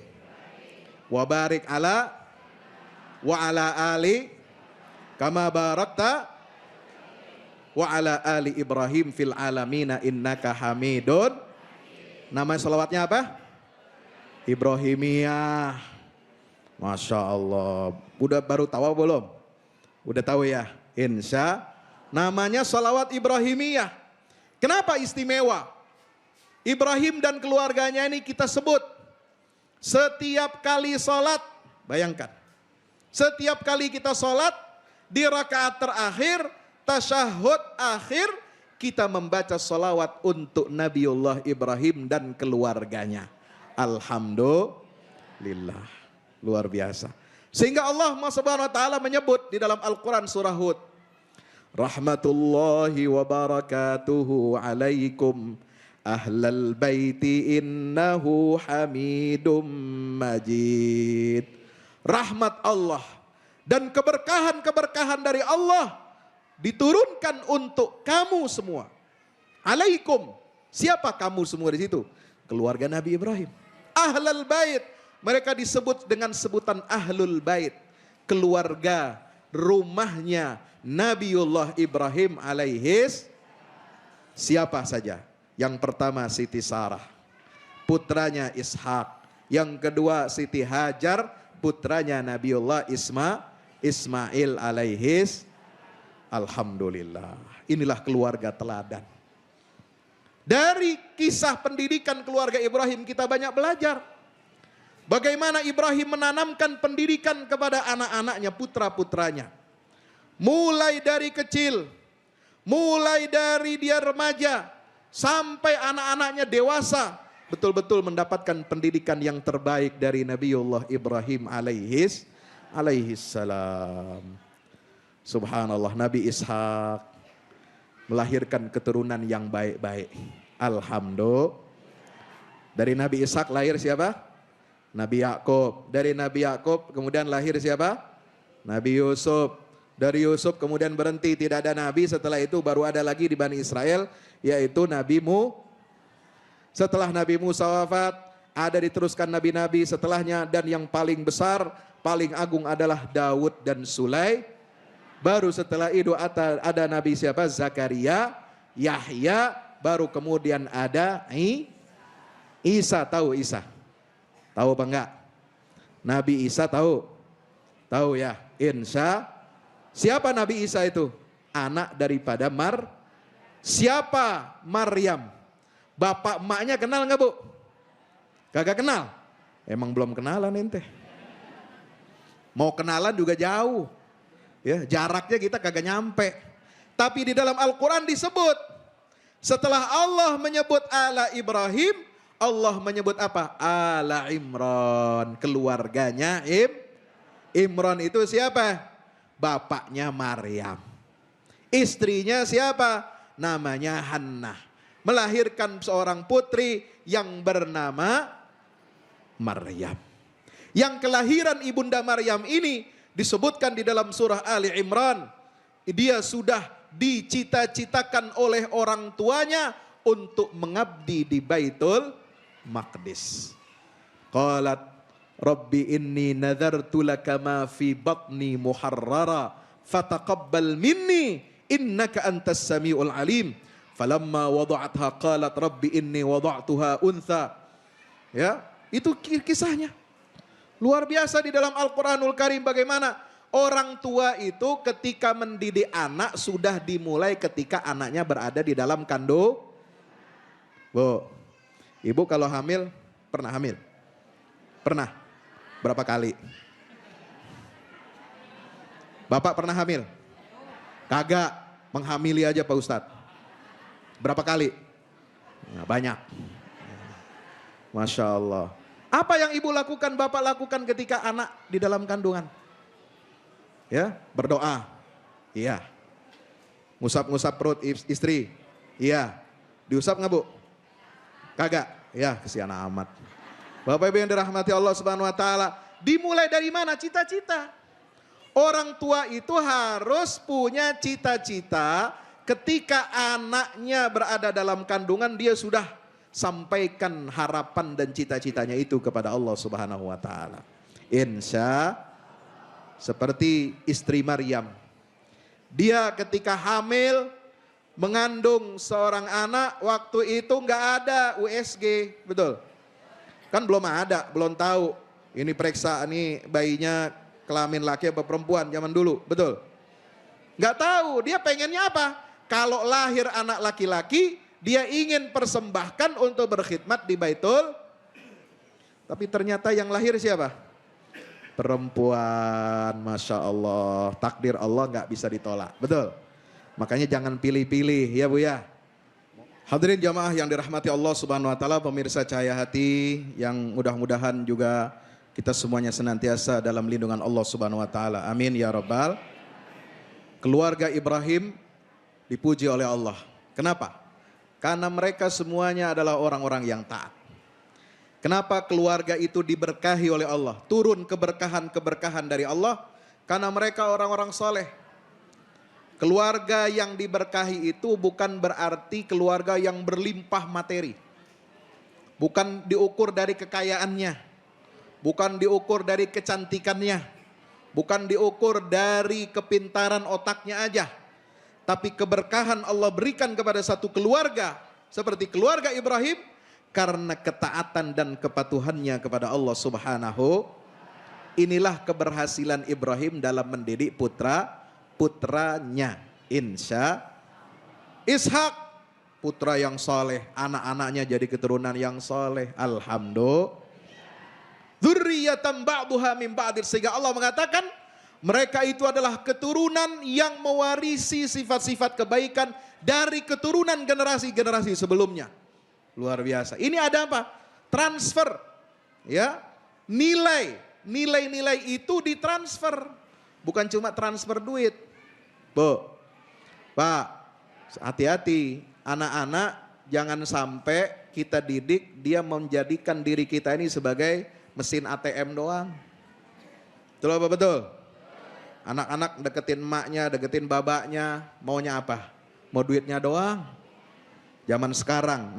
wa barik ala wa ala ali kama barakta wa ala ali Ibrahim fil alamina innaka hamidun. Nama sholawatnya apa? Ibrahimiyah. Masya Allah. Udah baru tahu belum? Udah tahu ya? Insya. Namanya sholawat Ibrahimiyah. Kenapa istimewa? Ibrahim dan keluarganya ini kita sebut. Setiap kali sholat, bayangkan. Setiap kali kita sholat, di rakaat terakhir, tasyahud akhir, kita membaca sholawat untuk Nabiullah Ibrahim dan keluarganya. Alhamdulillah. Luar biasa. Sehingga Allah Subhanahu wa taala menyebut di dalam Al-Qur'an surah Hud, rahmatullahi wa barakatuhu alaikum ahlal baiti innahu hamidum majid. Rahmat Allah dan keberkahan-keberkahan dari Allah diturunkan untuk kamu semua. Alaikum. Siapa kamu semua di situ? Keluarga Nabi Ibrahim. Ahlal bait. Mereka disebut dengan sebutan Ahlul Bait. Keluarga, rumahnya Nabiullah Ibrahim alaihis. Siapa saja? Yang pertama Siti Sarah, putranya Ishak. Yang kedua Siti Hajar, putranya Nabiullah Ismail alaihis. Alhamdulillah. Inilah keluarga teladan. Dari kisah pendidikan keluarga Ibrahim kita banyak belajar. Bagaimana Ibrahim menanamkan pendidikan kepada anak-anaknya, putra-putranya. Mulai dari kecil, mulai dari dia remaja, sampai anak-anaknya dewasa. Betul-betul mendapatkan pendidikan yang terbaik dari Nabiullah Ibrahim alaihis salam. Subhanallah, Nabi Ishak melahirkan keturunan yang baik-baik. Alhamdulillah. Dari Nabi Ishak lahir siapa? Nabi Yakub. Dari Nabi Yakub kemudian lahir siapa? Nabi Yusuf. Dari Yusuf kemudian berhenti, tidak ada nabi. Setelah itu baru ada lagi di Bani Israel, yaitu Nabi Musa. Setelah Nabi Musa wafat, ada diteruskan nabi-nabi setelahnya, dan yang paling besar, paling agung adalah Daud dan Sulaiman. Baru setelah itu ada nabi siapa? Zakaria, Yahya, baru kemudian ada Isa. Tahu Isa? Tahu apa enggak? Nabi Isa tahu? Tahu ya? Insya. Siapa Nabi Isa itu? Anak daripada Siapa Maryam? Bapak emaknya kenal enggak, Bu? Kagak kenal? Emang belum kenalan ente. Mau kenalan juga jauh. Ya, jaraknya kita kagak nyampe. Tapi di dalam Al-Quran disebut, setelah Allah menyebut ala Ibrahim, Allah menyebut apa? Ala Imran, keluarganya Imran itu siapa? Bapaknya Maryam. Istrinya siapa? Namanya Hannah. Melahirkan seorang putri yang bernama Maryam. Yang kelahiran ibunda Maryam ini disebutkan di dalam surah Ali Imran. Dia sudah dicita-citakan oleh orang tuanya untuk mengabdi di Baitul Maqdis. Qalat Rabbi inni nadartu laka ma fi batni muharrara fataqabbal minni innaka antas samiul alim. Falamma wada'atha qalat Rabbi inni wada'tuha untha. Ya, itu kisahnya. Luar biasa di dalam Al-Quranul Karim bagaimana orang tua itu ketika mendidik anak sudah dimulai ketika anaknya berada di dalam kandung. Bu, ibu kalau hamil, pernah hamil? Pernah? Berapa kali? Bapak pernah hamil? Kagak, menghamili aja Pak Ustadz. Berapa kali? Nah, banyak. Masya Allah. Apa yang ibu lakukan, bapak lakukan ketika anak di dalam kandungan? Ya, berdoa. Iya. Ngusap-ngusap perut istri. Iya. Diusap nggak, Bu? Kagak. Ya, kesian amat. Bapak Ibu yang dirahmati Allah Subhanahu wa taala, dimulai dari mana? Cita-cita. Orang tua itu harus punya cita-cita ketika anaknya berada dalam kandungan, dia sudah sampaikan harapan dan cita-citanya itu kepada Allah Subhanahu wa taala. Insya seperti istri Maryam. Dia ketika hamil mengandung seorang anak, waktu itu nggak ada USG, betul? Kan belum ada, belum tahu. Ini periksa nih bayinya kelamin laki atau perempuan zaman dulu, betul? Nggak tahu, dia pengennya apa? Kalau lahir anak laki-laki, dia ingin persembahkan untuk berkhidmat di Baitul. Tapi ternyata yang lahir siapa? Perempuan, Masya Allah. Takdir Allah nggak bisa ditolak, betul? Makanya jangan pilih-pilih ya Bu ya. Hadirin jamaah yang dirahmati Allah Subhanahu wa taala, pemirsa Cahaya Hati yang mudah-mudahan juga kita semuanya senantiasa dalam lindungan Allah Subhanahu wa taala. Amin ya rabbal. Keluarga Ibrahim dipuji oleh Allah. Kenapa? Karena mereka semuanya adalah orang-orang yang taat. Kenapa keluarga itu diberkahi oleh Allah? Turun keberkahan-keberkahan dari Allah karena mereka orang-orang soleh. Keluarga yang diberkahi itu bukan berarti keluarga yang berlimpah materi. Bukan diukur dari kekayaannya. Bukan diukur dari kecantikannya. Bukan diukur dari kepintaran otaknya aja. Tapi keberkahan Allah berikan kepada satu keluarga. Seperti keluarga Ibrahim. Karena ketaatan dan kepatuhannya kepada Allah Subhanahu. Inilah keberhasilan Ibrahim dalam mendidik putranya. Ishak, putra yang soleh, anak-anaknya jadi keturunan yang soleh. Alhamdulillah. Dzurriyyatan ba'duha min ba'din, sehingga Allah mengatakan mereka itu adalah keturunan yang mewarisi sifat-sifat kebaikan dari keturunan generasi-generasi sebelumnya. Luar biasa. Ini ada apa? Transfer. Ya. Nilai-nilai itu ditransfer. Bukan cuma transfer duit. Bu, Pak, hati-hati, anak-anak jangan sampai kita didik dia menjadikan diri kita ini sebagai mesin ATM doang. Betul apa betul? Anak-anak deketin emaknya, deketin babaknya, maunya apa? Mau duitnya doang. Zaman sekarang,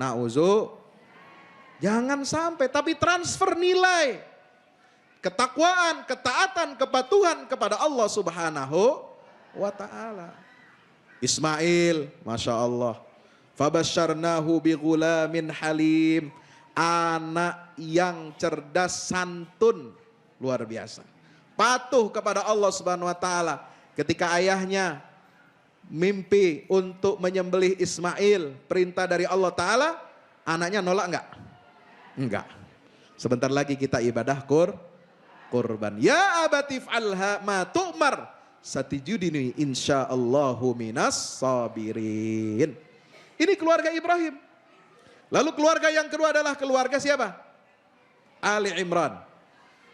jangan sampai, tapi transfer nilai. Ketakwaan, ketaatan, kepatuhan kepada Allah Subhanahu wa ta'ala. Ismail, Masya Allah. Fabasyarnahu bighulamin halim. Anak yang cerdas, santun, luar biasa. Patuh kepada Allah Subhanahu wa ta'ala. Ketika ayahnya mimpi untuk menyembelih Ismail, perintah dari Allah ta'ala, anaknya nolak enggak? Enggak. Sebentar lagi kita ibadah kurban. Ya abatif alha ma tu'mar. Satijudini insyaallahu minas sabirin. Ini keluarga Ibrahim. Lalu keluarga yang kedua adalah keluarga siapa? Ali Imran.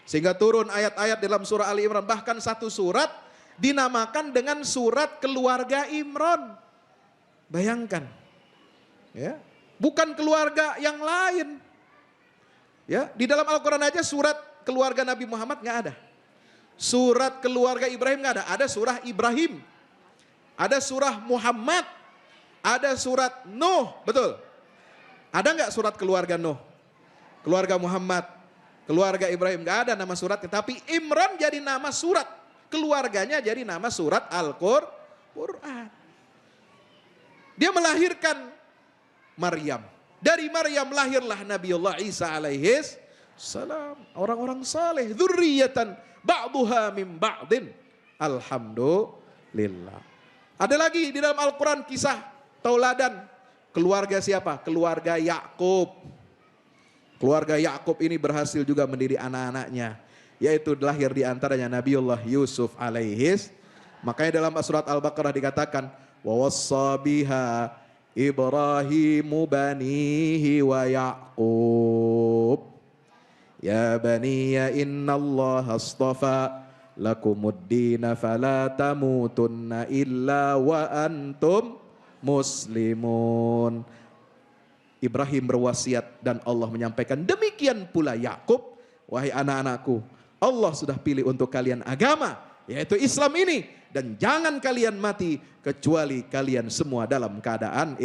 Sehingga turun ayat-ayat dalam surah Ali Imran. Bahkan satu surat dinamakan dengan surat keluarga Imran. Bayangkan. Ya, bukan keluarga yang lain. Ya, di dalam Al-Quran aja surat keluarga Nabi Muhammad nggak ada. Surat keluarga Ibrahim nggak ada. Ada surah Ibrahim. Ada surah Muhammad. Ada surat Nuh. Betul. Ada nggak surat keluarga Nuh? Keluarga Muhammad. Keluarga Ibrahim. Nggak ada nama suratnya. Tapi Imran jadi nama surat. Keluarganya jadi nama surat Al-Quran. Dia melahirkan Maryam. Dari Maryam lahirlah Nabiullah Isa alaihis salam. Orang-orang saleh. Dzurriyyatan ba'duha min ba'din. Alhamdulillah. Ada lagi di dalam Al-Quran kisah tauladan. Keluarga siapa? Keluarga Yakub. Keluarga Yakub ini berhasil juga mendidik anak-anaknya. Yaitu lahir di antaranya Nabiullah Yusuf alaihis. Makanya dalam surat Al-Baqarah dikatakan. Wa wassa biha Ibrahimu banihi wa Yaqub. Ya baniya innallaha astafa lakumuddina fala tamutunna illa wa antum muslimun. Ibrahim berwasiat dan Allah menyampaikan demikian pula Yakub, wahai anak-anakku, Allah sudah pilih untuk kalian agama, yaitu Islam ini, dan jangan kalian mati kecuali kalian semua dalam keadaan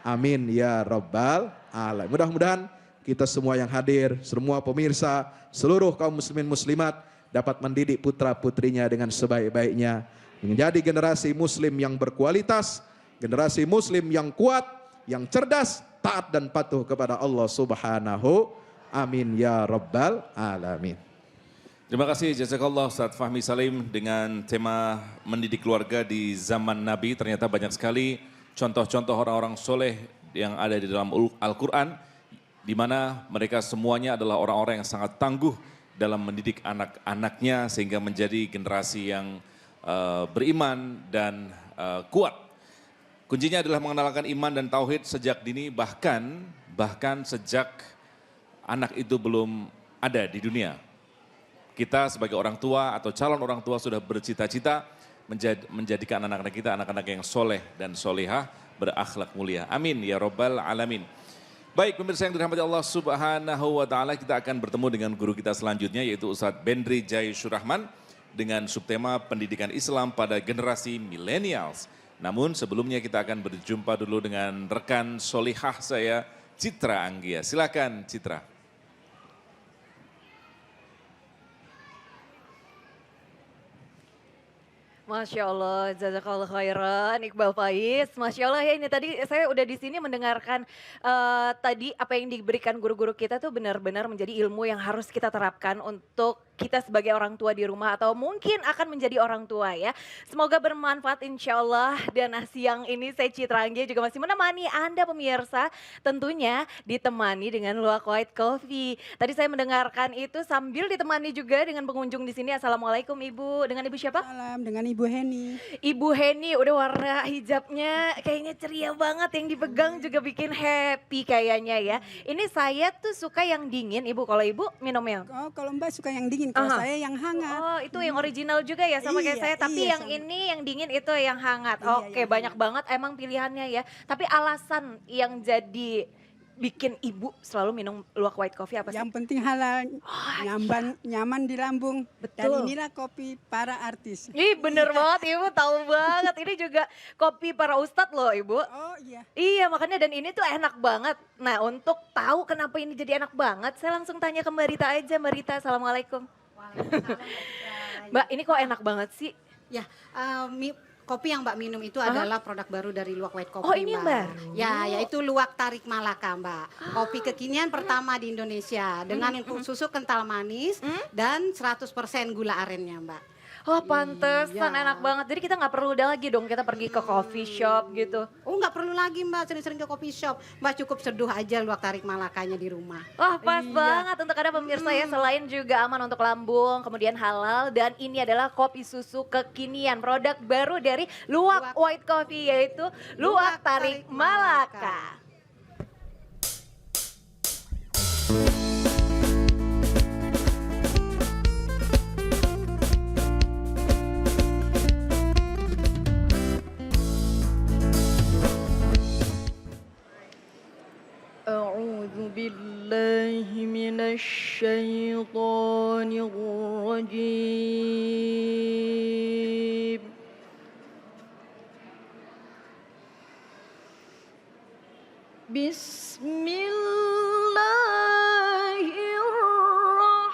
amin ya rabbal alamin. Mudah-mudahan kita semua yang hadir, semua pemirsa, seluruh kaum muslimin muslimat dapat mendidik putra-putrinya dengan sebaik-baiknya. Menjadi generasi muslim yang berkualitas, generasi muslim yang kuat, yang cerdas, taat dan patuh kepada Allah Subhanahu. Amin ya rabbal alamin. Terima kasih jazakallah Ustaz Fahmi Salim dengan tema mendidik keluarga di zaman Nabi. Ternyata banyak sekali contoh-contoh orang-orang soleh yang ada di dalam Al-Quran, di mana mereka semuanya adalah orang-orang yang sangat tangguh dalam mendidik anak-anaknya sehingga menjadi generasi yang beriman dan kuat. Kuncinya adalah mengenalkan iman dan tauhid sejak dini, bahkan sejak anak itu belum ada di dunia. kita sebagai orang tua atau calon orang tua sudah bercita-cita menjadikan anak-anak kita anak-anak yang soleh dan solehah, berakhlak mulia. Amin ya Rabbal Alamin. Baik pemirsa yang dirahmati Allah Subhanahu wa Ta'ala, kita akan bertemu dengan guru kita selanjutnya yaitu Ustadz Bendri Jai Surahman dengan subtema pendidikan Islam pada generasi millennials. Namun sebelumnya kita akan berjumpa dulu dengan rekan solihah saya, Citra Anggia. Silakan Citra. Masya Allah, jazakallah khairan, Iqbal Faiz. Masya Allah ya, ini tadi saya udah di sini mendengarkan tadi apa yang diberikan guru-guru kita tuh benar-benar menjadi ilmu yang harus kita terapkan untuk kita sebagai orang tua di rumah atau mungkin akan menjadi orang tua ya. Semoga bermanfaat insya Allah. Dan siang ini saya Citra Anggia juga masih menemani Anda pemirsa, tentunya ditemani dengan Luwak White Coffee. Tadi saya mendengarkan itu sambil ditemani juga dengan pengunjung di sini. Assalamualaikum Ibu, dengan Ibu siapa? Salam, dengan Ibu Heni. Ibu Heni, udah warna hijabnya kayaknya ceria banget, yang dipegang juga bikin happy kayaknya ya. Ini saya tuh suka yang dingin Ibu, kalau Ibu minumnya? Oh, kalau Mbak suka yang dingin, kalau saya yang hangat. Oh, itu yang original juga ya sama kayak Iya, saya, tapi iya, yang sama. ini yang dingin itu yang hangat. Iya, Oke, yang banyak hangat. banget emang pilihannya ya. Tapi alasan yang jadi bikin Ibu selalu minum Luwak White Coffee apa sih? Yang penting halal, nyaman di lambung. Dan Betul. inilah kopi para artis. Ih, bener banget Ibu, tahu banget. Ini juga kopi para ustadz loh Ibu. Oh iya. Iya makanya, dan ini tuh enak banget. Nah untuk tahu kenapa ini jadi enak banget, saya langsung tanya ke Mbak Rita aja. Mbak Rita, Assalamualaikum. Mbak, ini kok enak banget sih? Ya, kopi yang Mbak minum itu adalah produk baru dari Luwak White Coffee, Oh, ini yang Mbak. baru? Ya, yaitu Luwak Tarik Malaka, Mbak. Kopi kekinian pertama di Indonesia dengan susu kental manis dan 100% gula arennya, Mbak. Oh pantesan Iya. enak banget. Jadi kita nggak perlu udah lagi dong kita pergi ke coffee shop gitu. Oh, nggak perlu lagi, Mbak, sering-sering ke coffee shop. Mbak cukup seduh aja Luwak Tarik Malakanya di rumah. Wah pas Iya. banget untuk Anda pemirsa ya, selain juga aman untuk lambung, kemudian halal, dan ini adalah kopi susu kekinian, produk baru dari Luwak White Coffee yaitu Luwak Tarik Malaka. أعوذ بالله من الشيطان الرجيم بسم الله الرحمن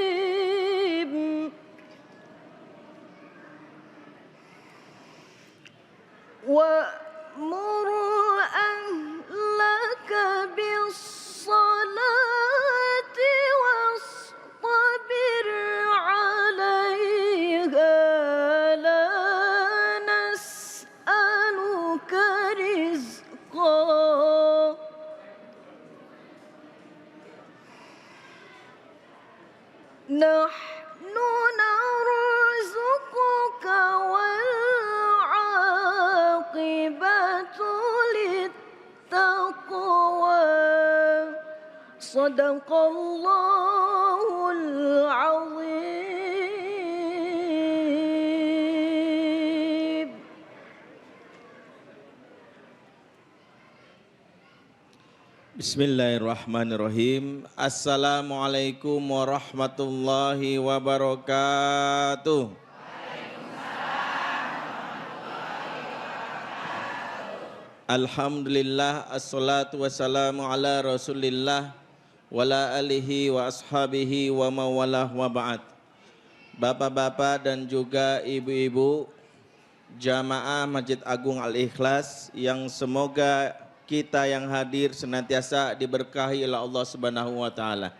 الرحيم وأمر أهلك بالصلاة واصطبر عليها لا نسألك رزقا نحن نرزقك والعاقبة للتقوى صدق الله العظيم. Bismillahirrahmanirrahim. Assalamualaikum warahmatullahi wabarakatuh. Alhamdulillah, assalatu wassalamu ala rasulillah wala alihi wa ashabihi wa mawalah wa ba'd. Bapak-bapak dan juga ibu-ibu jamaah Masjid Agung Al-Ikhlas yang semoga kita yang hadir senantiasa diberkahi oleh Allah Subhanahu wa taala.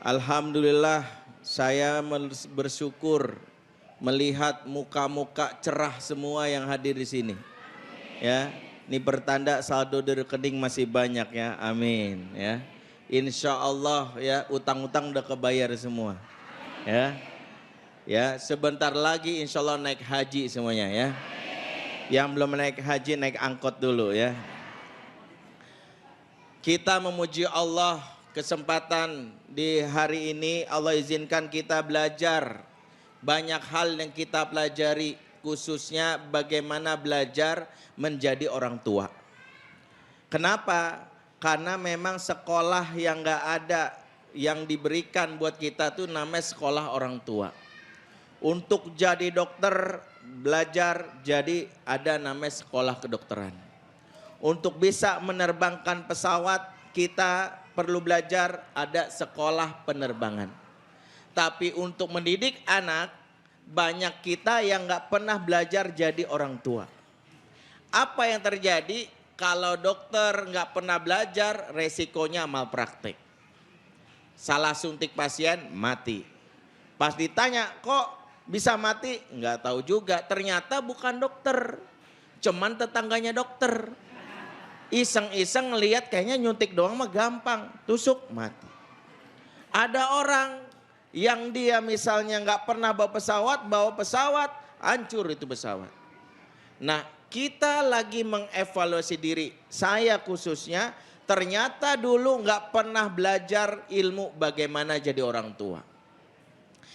Alhamdulillah, saya bersyukur melihat muka-muka cerah semua yang hadir di sini. Ya, ini pertanda saldo di rekening masih banyak ya. Amin ya. Insya Allah ya, utang-utang udah kebayar semua. Ya. Ya, sebentar lagi insya Allah naik haji semuanya ya. Yang belum naik haji naik angkot dulu ya. Kita memuji Allah, kesempatan di hari ini Allah izinkan kita belajar. Banyak hal yang kita pelajari, khususnya bagaimana belajar menjadi orang tua. Kenapa? Karena memang sekolah yang gak ada, yang diberikan buat kita tuh namanya sekolah orang tua. Untuk jadi dokter, belajar jadi ada namanya sekolah kedokteran. Untuk bisa menerbangkan pesawat, kita perlu belajar ada sekolah penerbangan. Tapi untuk mendidik anak, banyak kita yang gak pernah belajar jadi orang tua. Apa yang terjadi kalau dokter gak pernah belajar, resikonya malpraktek. Salah suntik pasien, mati. Pas ditanya, kok bisa mati? Nggak tahu juga, ternyata bukan dokter. Cuman tetangganya dokter. Iseng-iseng ngelihat kayaknya nyuntik doang mah gampang. Tusuk, mati. Ada orang yang dia misalnya nggak pernah bawa pesawat, hancur itu pesawat. Nah, kita lagi mengevaluasi diri. Saya khususnya, ternyata dulu nggak pernah belajar ilmu bagaimana jadi orang tua.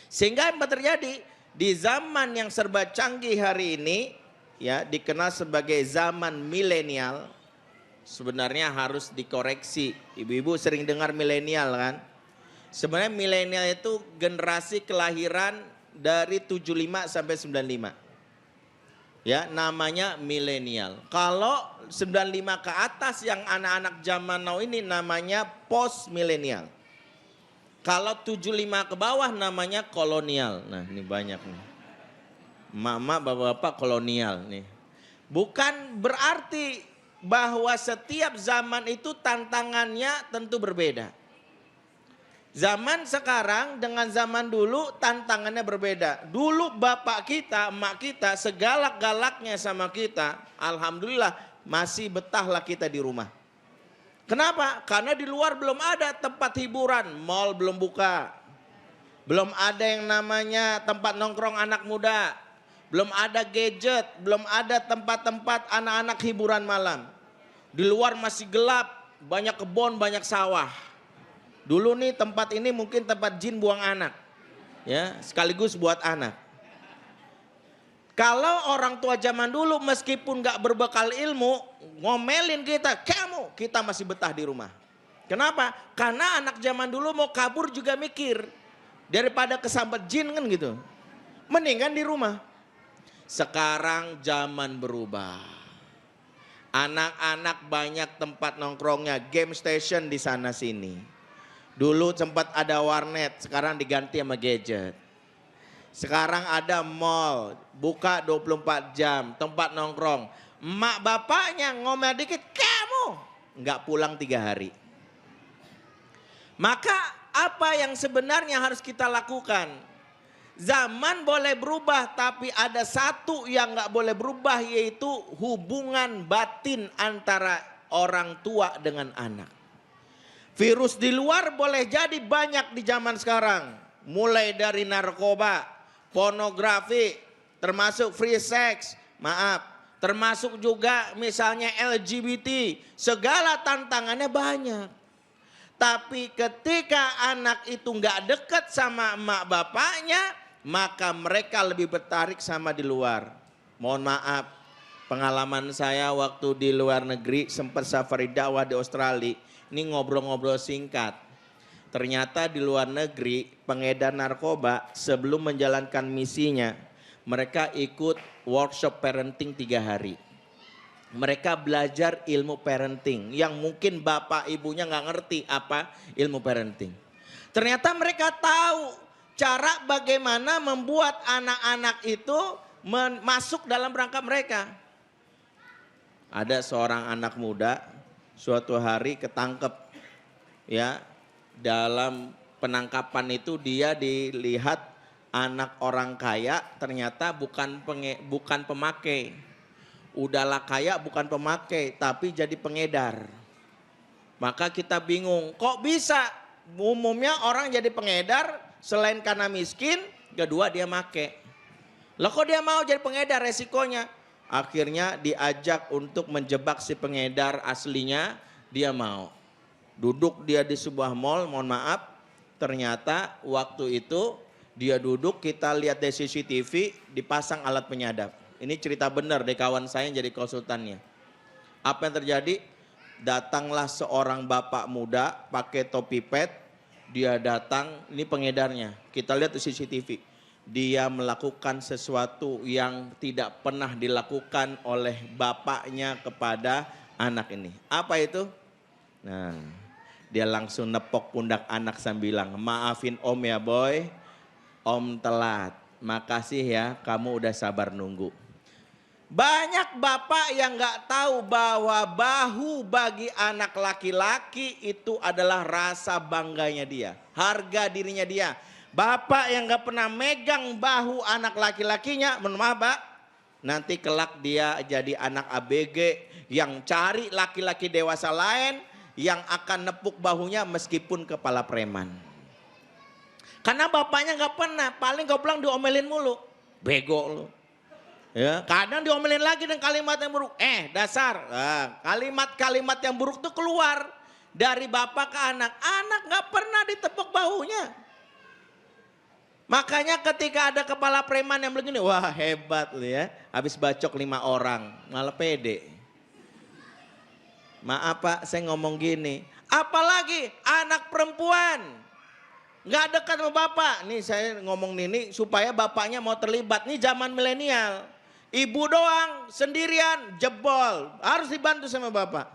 Sehingga apa terjadi? Di zaman yang serba canggih hari ini, ya dikenal sebagai zaman milenial, sebenarnya harus dikoreksi. Ibu-ibu sering dengar milenial kan? Sebenarnya milenial itu generasi kelahiran dari 75 sampai 95. Ya, namanya milenial. Kalau 95 ke atas yang anak-anak zaman now ini namanya post milenial. Kalau 75 ke bawah namanya kolonial. Nah, ini banyak nih. Mama, bapak-bapak kolonial nih. Bukan berarti bahwa setiap zaman itu tantangannya tentu berbeda. Zaman sekarang dengan zaman dulu tantangannya berbeda. Dulu bapak kita, emak kita segalak-galaknya sama kita, alhamdulillah masih betahlah kita di rumah. Kenapa? Karena di luar belum ada tempat hiburan, mall belum buka. Belum ada yang namanya tempat nongkrong anak muda. Belum ada gadget, belum ada tempat-tempat anak-anak hiburan malam. Di luar masih gelap, banyak kebun, banyak sawah. Dulu nih tempat ini mungkin tempat jin buang anak. Ya, sekaligus buat anak. Kalau orang tua zaman dulu meskipun gak berbekal ilmu, ngomelin kita masih betah di rumah. Kenapa? Karena anak zaman dulu mau kabur juga mikir. Daripada kesambet jin kan gitu. Mendingan di rumah. Sekarang zaman berubah. Anak-anak banyak tempat nongkrongnya, game station di sana sini. Dulu sempat ada warnet, sekarang diganti sama gadget. Sekarang ada mall, buka 24 jam, tempat nongkrong. Emak bapaknya ngomel dikit, kamu nggak pulang 3 hari. Maka apa yang sebenarnya harus kita lakukan? Zaman boleh berubah, tapi ada satu yang nggak boleh berubah, yaitu hubungan batin antara orang tua dengan anak. Virus di luar boleh jadi banyak di zaman sekarang. Mulai dari narkoba, pornografi, termasuk free sex, termasuk juga misalnya LGBT, segala tantangannya banyak. Tapi ketika anak itu nggak dekat sama emak bapaknya, maka mereka lebih tertarik sama di luar. Mohon maaf, pengalaman saya waktu di luar negeri sempat safari dakwah di Australia, ini ngobrol-ngobrol singkat. Ternyata di luar negeri pengedar narkoba sebelum menjalankan misinya, mereka ikut workshop parenting 3 hari. Mereka belajar ilmu parenting yang mungkin bapak ibunya nggak ngerti apa ilmu parenting. Ternyata mereka tahu cara bagaimana membuat anak-anak itu masuk dalam rangka mereka. Ada seorang anak muda suatu hari ketangkep ya. Dalam penangkapan itu dia dilihat anak orang kaya ternyata bukan pemakai. Udahlah kaya bukan pemakai tapi jadi pengedar. Maka kita bingung, kok bisa? Umumnya orang jadi pengedar selain karena miskin, kedua dia make. Lah kok dia mau jadi pengedar resikonya? Akhirnya diajak untuk menjebak si pengedar aslinya, dia mau. Duduk dia di sebuah mall, mohon maaf, ternyata waktu itu dia duduk, kita lihat dari CCTV, dipasang alat penyadap. Ini cerita benar dari kawan saya yang jadi konsultannya. Apa yang terjadi? Datanglah seorang bapak muda pakai topi pet, dia datang, ini pengedarnya, kita lihat di CCTV. Dia melakukan sesuatu yang tidak pernah dilakukan oleh bapaknya kepada anak ini. Apa itu? Nah, dia langsung nepok pundak anak sambil bilang, maafin om ya boy, om telat. Makasih ya, kamu udah sabar nunggu. Banyak bapak yang gak tahu bahwa bahu bagi anak laki-laki itu adalah rasa bangganya dia, harga dirinya dia. Bapak yang gak pernah megang bahu anak laki-lakinya, mohon maaf Pak, nanti kelak dia jadi anak ABG yang cari laki-laki dewasa lain yang akan nepuk bahunya meskipun kepala preman. Karena bapaknya gak pernah, paling kau pulang diomelin mulu, bego lu. Ya, kadang diomelin lagi dengan kalimat yang buruk. Dasar, kalimat-kalimat yang buruk tuh keluar dari bapak ke anak. Anak gak pernah ditepuk bahunya. Makanya ketika ada kepala preman yang begini, wah hebat lu ya. Habis bacok 5 orang, malah pede. Maaf Pak, saya ngomong gini. Apalagi anak perempuan, nggak dekat sama bapak. Nih saya ngomong ini supaya bapaknya mau terlibat. Nih zaman milenial, ibu doang sendirian jebol, harus dibantu sama bapak.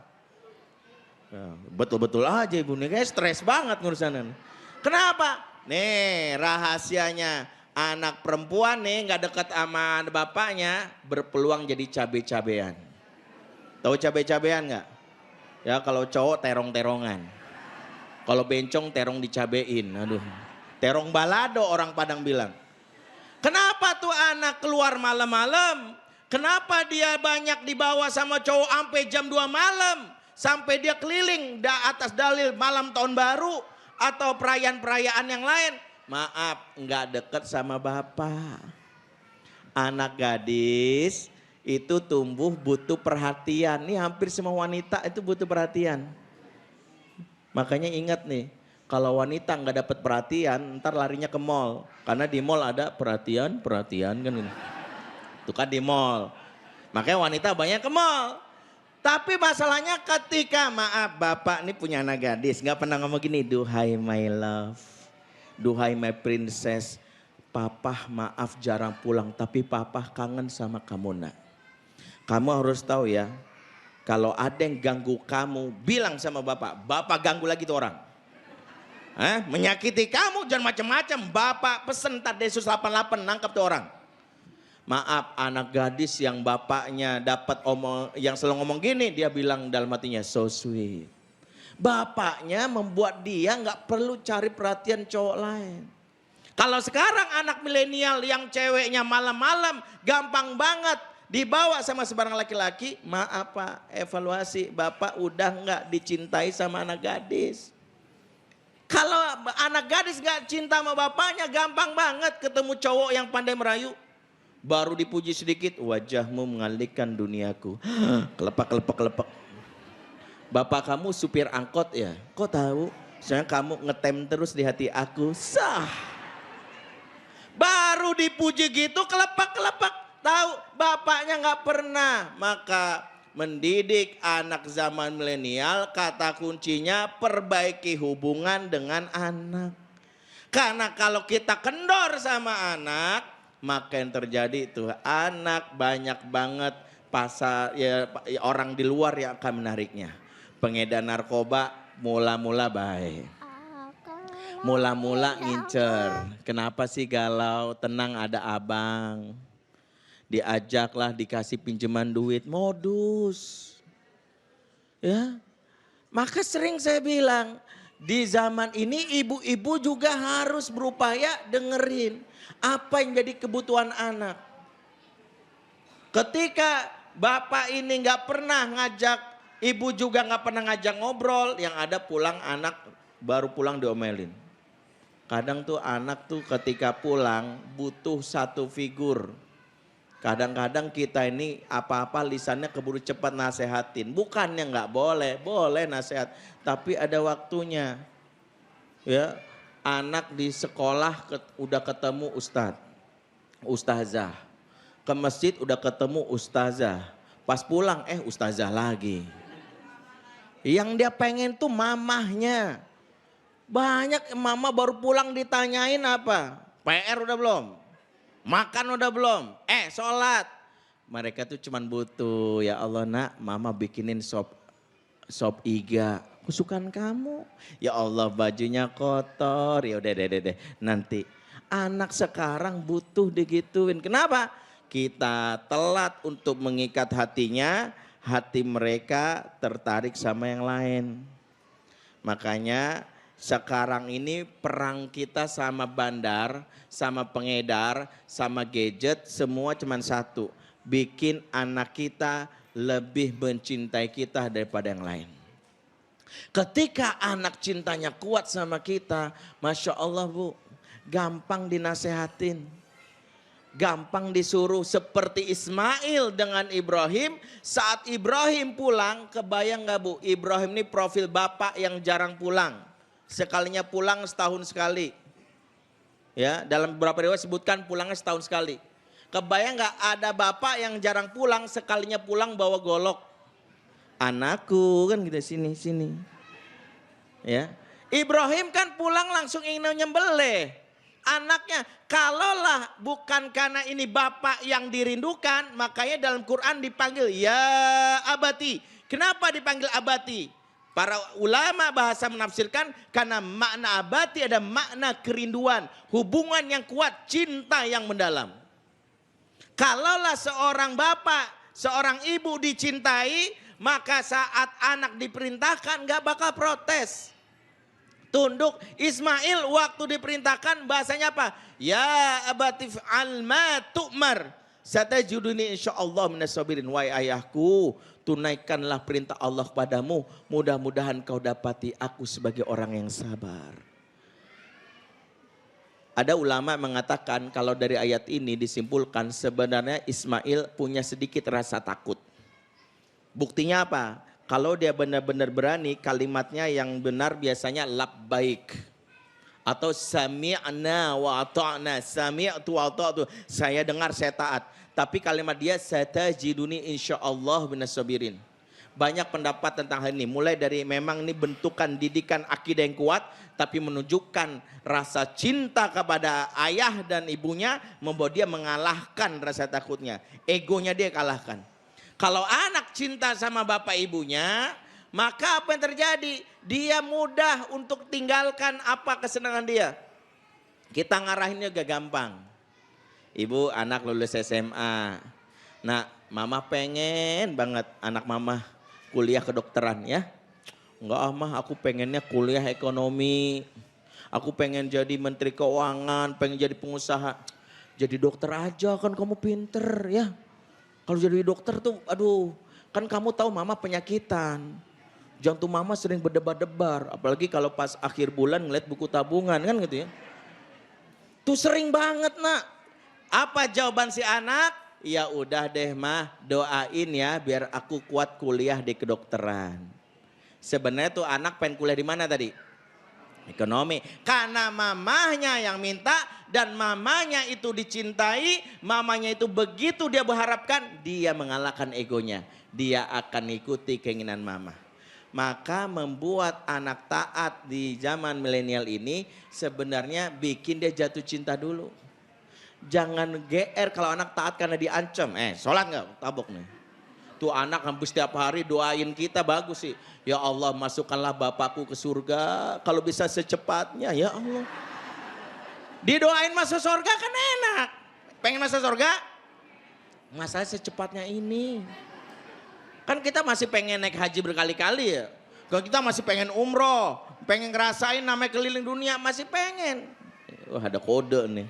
Betul-betul aja ibu nih, kayak stres banget ngurusannya. Kenapa? Nih rahasianya, anak perempuan nih nggak dekat sama bapaknya berpeluang jadi cabe-cabean. Tahu cabe-cabean nggak? Ya kalau cowok terong-terongan, kalau bencong terong dicabein. Aduh, terong balado orang Padang bilang. Kenapa tuh anak keluar malam-malam? Kenapa dia banyak dibawa sama cowok sampai jam 2 malam? Sampai dia keliling atas dalil malam tahun baru atau perayaan-perayaan yang lain. Maaf, nggak deket sama bapak. Anak gadis itu tumbuh butuh perhatian. Nih hampir semua wanita itu butuh perhatian. Makanya ingat nih, kalau wanita nggak dapat perhatian, ntar larinya ke mall. Karena di mall ada perhatian kan. Itu kan di mall. Makanya wanita banyak ke mall. Tapi masalahnya ketika maaf bapak ini punya anak gadis. Gak pernah ngomong gini, duhai my love, duhai my princess. Papa maaf jarang pulang tapi papa kangen sama kamu nak. Kamu harus tahu ya, kalau ada yang ganggu kamu bilang sama bapak. Bapak ganggu lagi tuh orang. Menyakiti kamu jangan macam-macam. Bapak pesen ntar Densus 88 nangkap tuh orang. Maaf anak gadis yang bapaknya dapat omong, yang selalu ngomong gini, dia bilang dalam hatinya so sweet. Bapaknya membuat dia nggak perlu cari perhatian cowok lain. Kalau sekarang anak milenial yang ceweknya malam-malam gampang banget dibawa sama sebarang laki-laki, maaf Pak, evaluasi bapak udah nggak dicintai sama anak gadis. Kalau anak gadis nggak cinta sama bapaknya gampang banget ketemu cowok yang pandai merayu. Baru dipuji sedikit, wajahmu mengalihkan duniaku. Kelepak. Bapak kamu supir angkot ya? Kok tahu? Soalnya kamu ngetem terus di hati aku. Sah. Baru dipuji gitu kelepak. Tahu bapaknya nggak pernah. Maka mendidik anak zaman milenial kata kuncinya perbaiki hubungan dengan anak. Karena kalau kita kendor sama anak, maka yang terjadi itu anak banyak banget pasar ya, orang di luar yang akan menariknya. Pengedar narkoba mula-mula baik. Mula-mula ngincer. Kenapa sih galau? Tenang ada abang. Diajaklah dikasih pinjaman duit, modus. Ya. Maka sering saya bilang, di zaman ini ibu-ibu juga harus berupaya dengerin apa yang jadi kebutuhan anak. Ketika bapak ini nggak pernah ngajak, ibu juga nggak pernah ngajak ngobrol, yang ada pulang anak baru pulang diomelin. Kadang tuh anak tuh ketika pulang butuh satu figur Kadang-kadang kita ini apa-apa lisannya keburu cepat nasehatin. Bukannya nggak boleh, boleh nasehat. Tapi ada waktunya. Ya, anak di sekolah udah ketemu ustadz, ustazah. Ke masjid udah ketemu ustazah. Pas pulang ustazah lagi. Yang dia pengen tuh mamahnya. Banyak mama baru pulang ditanyain apa? PR udah belum? Makan udah belum? Sholat. Mereka tuh cuman butuh, ya Allah nak, mama bikinin sop iga. Kesukaan kamu. Ya Allah bajunya kotor. Ya udah deh. Nanti anak sekarang butuh digituin. Kenapa? Kita telat untuk mengikat hatinya. Hati mereka tertarik sama yang lain. Makanya sekarang ini perang kita sama bandar, sama pengedar, sama gadget, semua cuma satu. Bikin anak kita lebih mencintai kita daripada yang lain. Ketika anak cintanya kuat sama kita, Masya Allah Bu, gampang dinasehatin. Gampang disuruh seperti Ismail dengan Ibrahim. Saat Ibrahim pulang, kebayang gak Bu, Ibrahim ini profil bapak yang jarang pulang. Sekalinya pulang setahun sekali. Ya, dalam beberapa riwayat sebutkan pulangnya setahun sekali. Kebayang gak ada bapak yang jarang pulang, sekalinya pulang bawa golok. Anakku kan gitu sini. Ya. Ibrahim kan pulang langsung ingin nyembelih anaknya. Kalaulah bukan karena ini bapak yang dirindukan, makanya dalam Quran dipanggil ya abati. Kenapa dipanggil abati? Para ulama bahasa menafsirkan karena makna abati ada makna kerinduan, hubungan yang kuat, cinta yang mendalam. Kalaulah seorang bapak, seorang ibu dicintai, maka saat anak diperintahkan gak bakal protes. Tunduk. Ismail waktu diperintahkan bahasanya apa? Ya abatif alma tu'mar. Satajuduni insyaallah minas sabirin. Wahai ayahku, tunaikanlah perintah Allah kepadamu. Mudah-mudahan kau dapati aku sebagai orang yang sabar. Ada ulama mengatakan kalau dari ayat ini disimpulkan sebenarnya Ismail punya sedikit rasa takut. Buktinya apa? Kalau dia benar-benar berani, kalimatnya yang benar biasanya labbaik. Atau sami'na wa ata'na, sami'tu wa ata'tu. Saya dengar, saya taat. Tapi kalimat dia satajiduni insyaallah minas sabirin. Banyak pendapat tentang hal ini. Mulai dari memang ini bentukan didikan akidah yang kuat, tapi menunjukkan rasa cinta kepada ayah dan ibunya, membuat dia mengalahkan rasa takutnya. Egonya dia kalahkan. Kalau anak cinta sama bapak ibunya, maka apa yang terjadi? Dia mudah untuk tinggalkan apa kesenangan dia. Kita ngarahinnya gak gampang. Ibu anak lulus SMA. Nah, mama pengen banget anak mama kuliah kedokteran ya. Enggak mah, aku pengennya kuliah ekonomi. Aku pengen jadi menteri keuangan, pengen jadi pengusaha. Jadi dokter aja kan kamu pinter ya. Kalau jadi dokter tuh, aduh, kan kamu tahu mama penyakitan. Jantung mama sering berdebar-debar, apalagi kalau pas akhir bulan ngeliat buku tabungan kan gitu ya. Tuh sering banget nak. Apa jawaban si anak? Ya udah deh mah, doain ya biar aku kuat kuliah di kedokteran. Sebenarnya tuh anak pengen kuliah di mana tadi? Ekonomi. Karena mamahnya yang minta dan mamanya itu dicintai, mamanya itu begitu dia berharapkan, dia mengalahkan egonya. Dia akan ikuti keinginan mama. Maka membuat anak taat di zaman milenial ini sebenarnya bikin dia jatuh cinta dulu. Jangan GR kalau anak taat karena diancam. Sholat gak? Tabok nih. Tuh anak hampir setiap hari doain kita, bagus sih. Ya Allah masukkanlah bapakku ke surga. Kalau bisa secepatnya ya Allah. Didoain masuk surga kan enak. Pengen masuk surga? Masalah secepatnya ini. Kan kita masih pengen naik haji berkali-kali ya. Kalau kita masih pengen umroh. Pengen ngerasain namanya keliling dunia, masih pengen. Wah ada kode nih.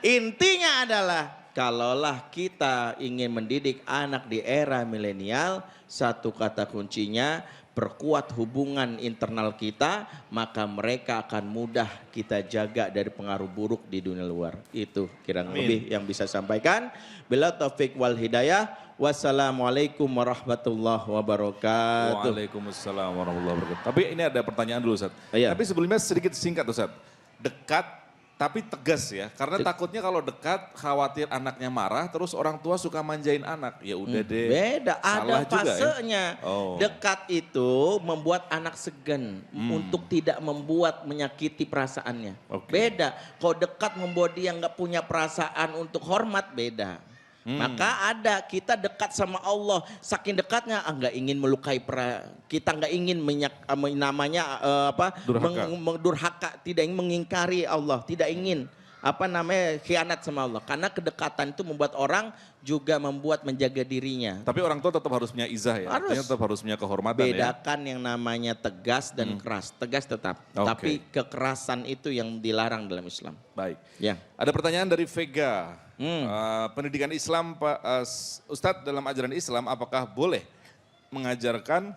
Intinya adalah kalaulah kita ingin mendidik anak di era milenial, satu kata kuncinya perkuat hubungan internal kita, maka mereka akan mudah kita jaga dari pengaruh buruk di dunia luar. Itu kurang lebih yang bisa sampaikan. Bila taufik wal hidayah. Wassalamualaikum warahmatullahi wabarakatuh. Waalaikumsalam warahmatullahi wabarakatuh. Tapi ini ada pertanyaan dulu Ustaz. Iya. Tapi sebelumnya sedikit singkat Ustaz. Dekat tapi tegas ya. Karena takutnya kalau dekat khawatir anaknya marah terus orang tua suka manjain anak. Ya udah deh. Beda, ada Salah juga ya. fasenya. Oh. Dekat itu membuat anak segan untuk tidak membuat menyakiti perasaannya. Oke. Beda, kalau dekat membuat dia nggak punya perasaan untuk hormat, beda. Maka ada kita dekat sama Allah, saking dekatnya nggak ingin melukai kita nggak ingin durhaka, tidak ingin mengingkari Allah, tidak ingin khianat sama Allah. Karena kedekatan itu membuat orang juga membuat menjaga dirinya. Tapi orang tua tetap harus punya izah ya. Artinya tetap harus punya kehormatan ya. Bedakan yang namanya tegas dan keras. Tegas tetap, tapi kekerasan itu yang dilarang dalam Islam. Baik. Ya. Ada pertanyaan dari Vega. Pendidikan Islam, Ustadz, dalam ajaran Islam apakah boleh mengajarkan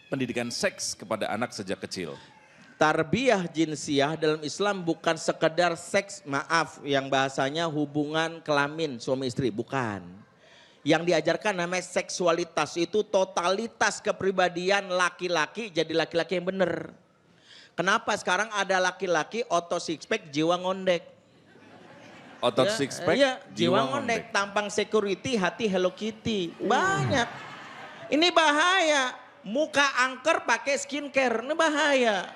pendidikan seks kepada anak sejak kecil? Tarbiyah jinsiyah dalam Islam bukan sekedar seks, maaf, yang bahasanya hubungan kelamin suami istri, bukan. Yang diajarkan namanya seksualitas, itu totalitas kepribadian laki-laki jadi laki-laki yang benar. Kenapa sekarang ada laki-laki otot six pack jiwa ngondek? Otot six pack, iya, jiwa ngondek, tampang security, hati Hello Kitty, banyak. Ini bahaya, muka angker pakai skincare, ini bahaya.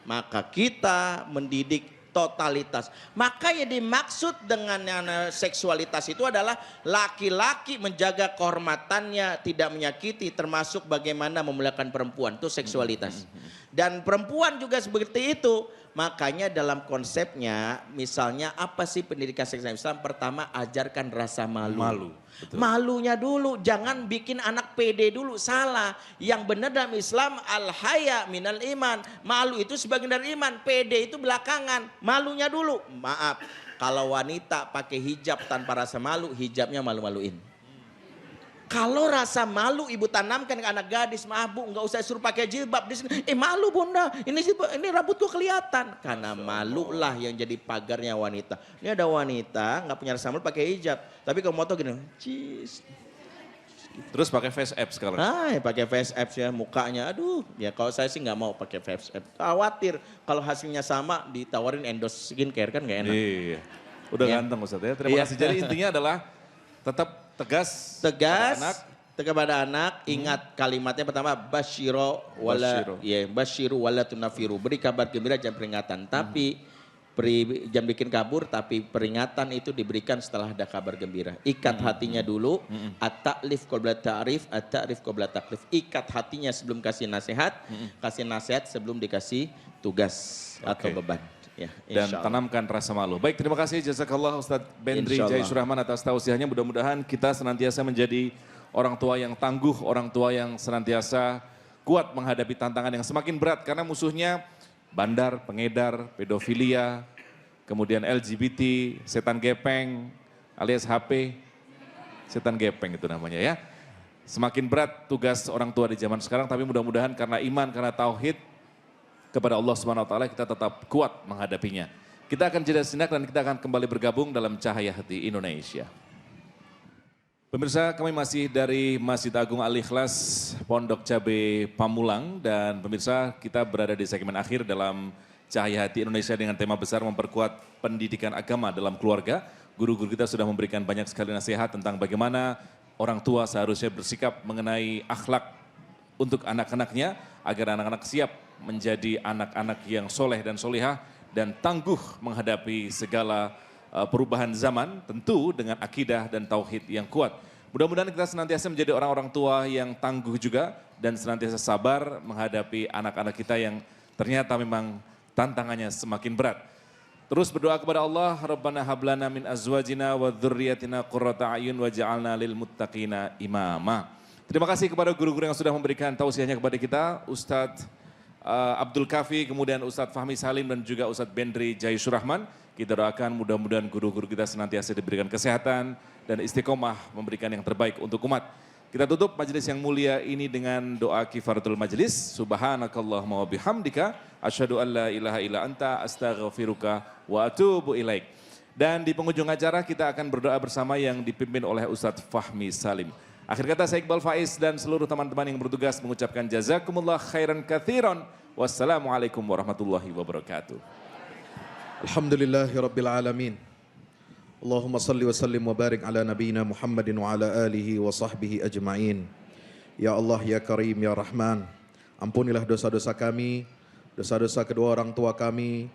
Maka kita mendidik totalitas. Maka yang dimaksud dengan seksualitas itu adalah laki-laki menjaga kehormatannya, tidak menyakiti, termasuk bagaimana memuliakan perempuan, itu seksualitas. Dan perempuan juga seperti itu. Makanya dalam konsepnya, misalnya apa sih pendidikan seks Islam? Pertama, ajarkan rasa malu. Malu. Betul. Malunya dulu, jangan bikin anak pede dulu, salah. Yang benar dalam Islam, al-haya minal iman. Malu itu sebagian dari iman, pede itu belakangan. Malunya dulu, maaf. Kalau wanita pakai hijab tanpa rasa malu, hijabnya malu-maluin. Kalau rasa malu ibu tanamkan ke anak gadis, maaf bu, nggak usah suruh pakai jilbab di sini. Malu bunda, ini rambutku kelihatan. Karena malulah yang jadi pagarnya wanita. Ini ada wanita nggak punya rasa malu pakai hijab, tapi kalau moto gini, cis. Terus pakai face app sekarang. Pakai face apps ya mukanya, aduh. Ya kalau saya sih nggak mau pakai face app. Khawatir kalau hasilnya sama ditawarin endorse skincare kan nggak enak. Iya, udah ganteng Ustaz ya. Terima kasih. Jadi intinya adalah tetap tegas kepada anak, ingat kalimatnya pertama basyiru wala tunafiru, beri kabar gembira jangan peringatan, tapi jangan bikin kabur, tapi peringatan itu diberikan setelah ada kabar gembira. Ikat hatinya dulu, at-ta'lif qabla ta'rif, at-ta'rif qabla taklif. Ikat hatinya sebelum kasih nasihat, kasih nasihat sebelum dikasih tugas atau beban. Ya, dan tanamkan rasa malu. Baik, terima kasih jazakallah Ustadz Bendri Jaisurahman atas tausiahnya. Mudah-mudahan kita senantiasa menjadi orang tua yang tangguh, orang tua yang senantiasa kuat menghadapi tantangan yang semakin berat. Karena musuhnya bandar, pengedar, pedofilia, kemudian LGBT, setan gepeng, alias HP, setan gepeng itu namanya ya. Semakin berat tugas orang tua di zaman sekarang, tapi mudah-mudahan karena iman, karena tauhid, kepada Allah Subhanahu wa taala kita tetap kuat menghadapinya. Kita akan jeda sejenak dan kita akan kembali bergabung dalam Cahaya Hati Indonesia. Pemirsa, kami masih dari Masjid Agung Al-Ikhlas Pondok Cabe Pamulang, dan pemirsa kita berada di segmen akhir dalam Cahaya Hati Indonesia dengan tema besar memperkuat pendidikan agama dalam keluarga. Guru-guru kita sudah memberikan banyak sekali nasihat tentang bagaimana orang tua seharusnya bersikap mengenai akhlak untuk anak-anaknya agar anak-anak siap menjadi anak-anak yang soleh dan solehah dan tangguh menghadapi segala perubahan zaman, tentu dengan akidah dan tauhid yang kuat. Mudah-mudahan kita senantiasa menjadi orang-orang tua yang tangguh juga dan senantiasa sabar menghadapi anak-anak kita yang ternyata memang tantangannya semakin berat. Terus berdoa kepada Allah, Rabbana hablana min azwajina wa dzurriyyatina qurrata a'yun waj'alna lil muttaqina imama. Terima kasih kepada guru-guru yang sudah memberikan tausiahnya kepada kita, Ustadz Abdul Kafi, kemudian Ustadz Fahmi Salim dan juga Ustadz Bendri Jaisurahman. Kita doakan mudah-mudahan guru-guru kita senantiasa diberikan kesehatan dan istiqomah memberikan yang terbaik untuk umat. Kita tutup majelis yang mulia ini dengan doa kifaratul majelis. Subhanakallahumma wa bihamdika asyhadu an la ilaha illa anta astaghfiruka wa atubu ilaik. Dan di penghujung acara kita akan berdoa bersama yang dipimpin oleh Ustadz Fahmi Salim. Akhir kata saya Iqbal Faiz dan seluruh teman-teman yang bertugas mengucapkan jazakumullah khairan katsiran. Wassalamualaikum warahmatullahi wabarakatuh. Alhamdulillahi rabbil alamin. Allahumma salli wa sallim wa barik ala nabiyyina Muhammadin wa ala alihi wa sahbihi ajma'in. Ya Allah, ya Karim, ya Rahman, ampunilah dosa-dosa kami, dosa-dosa kedua orang tua kami,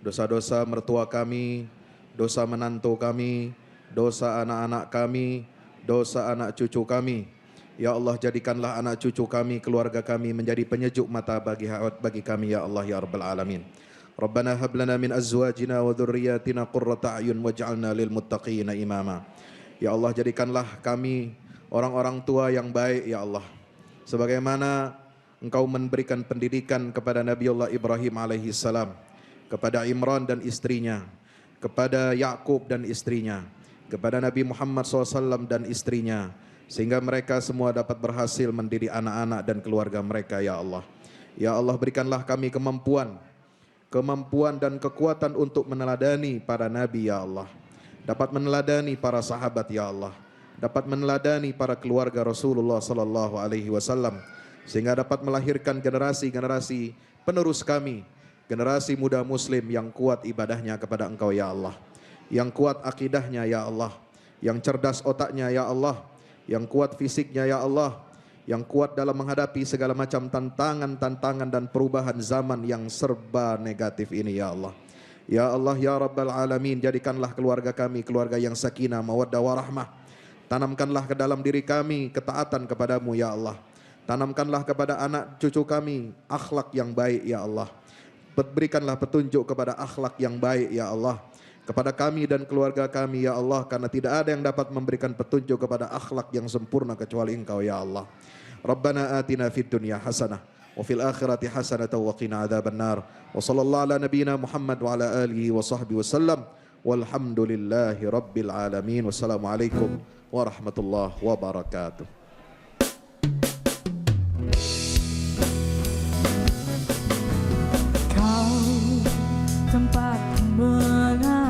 dosa-dosa mertua kami, dosa menantu kami, dosa anak-anak kami, dosa anak cucu kami. Ya Allah, jadikanlah anak cucu kami, keluarga kami menjadi penyejuk mata bagi kami, ya Allah, ya Rabbal Alamin. Rabbana hab lana min azwajina wa dhurriyyatina qurrata a'yun waj'alna lil muttaqina imama. Ya Allah, jadikanlah kami orang-orang tua yang baik, ya Allah. Sebagaimana Engkau memberikan pendidikan kepada Nabiullah Ibrahim alaihi salam, kepada Imran dan istrinya, kepada Yakub dan istrinya, kepada Nabi Muhammad SAW dan istrinya, sehingga mereka semua dapat berhasil mendidik anak-anak dan keluarga mereka, ya Allah. Ya Allah, berikanlah kami kemampuan dan kekuatan untuk meneladani para nabi, ya Allah. Dapat meneladani para sahabat, ya Allah. Dapat meneladani para keluarga Rasulullah sallallahu alaihi wasallam, sehingga dapat melahirkan generasi-generasi penerus kami, generasi muda muslim yang kuat ibadahnya kepada Engkau, ya Allah. Yang kuat akidahnya, ya Allah. Yang cerdas otaknya, ya Allah. Yang kuat fisiknya, ya Allah. Yang kuat dalam menghadapi segala macam tantangan dan perubahan zaman yang serba negatif ini, ya Allah. Ya Allah, ya Rabbal Alamin, jadikanlah keluarga kami keluarga yang sakinah, mawaddah warahmah. Tanamkanlah ke dalam diri kami ketaatan kepadamu, ya Allah. Tanamkanlah kepada anak cucu kami akhlak yang baik, ya Allah. Berikanlah petunjuk kepada akhlak yang baik, ya Allah. Kepada kami dan keluarga kami, ya Allah, karena tidak ada yang dapat memberikan petunjuk kepada akhlak yang sempurna kecuali Engkau, ya Allah. Rabbana atina fid dunya hasanah wa fil akhirati hasanah wa qina adzabannar. Wa sallallahu ala nabiyyina Muhammad wa ala alihi wa sahbihi wasallam. Walhamdulillahi rabbil alamin. Wassalamualaikum warahmatullahi wabarakatuh. Kau tempat mengalir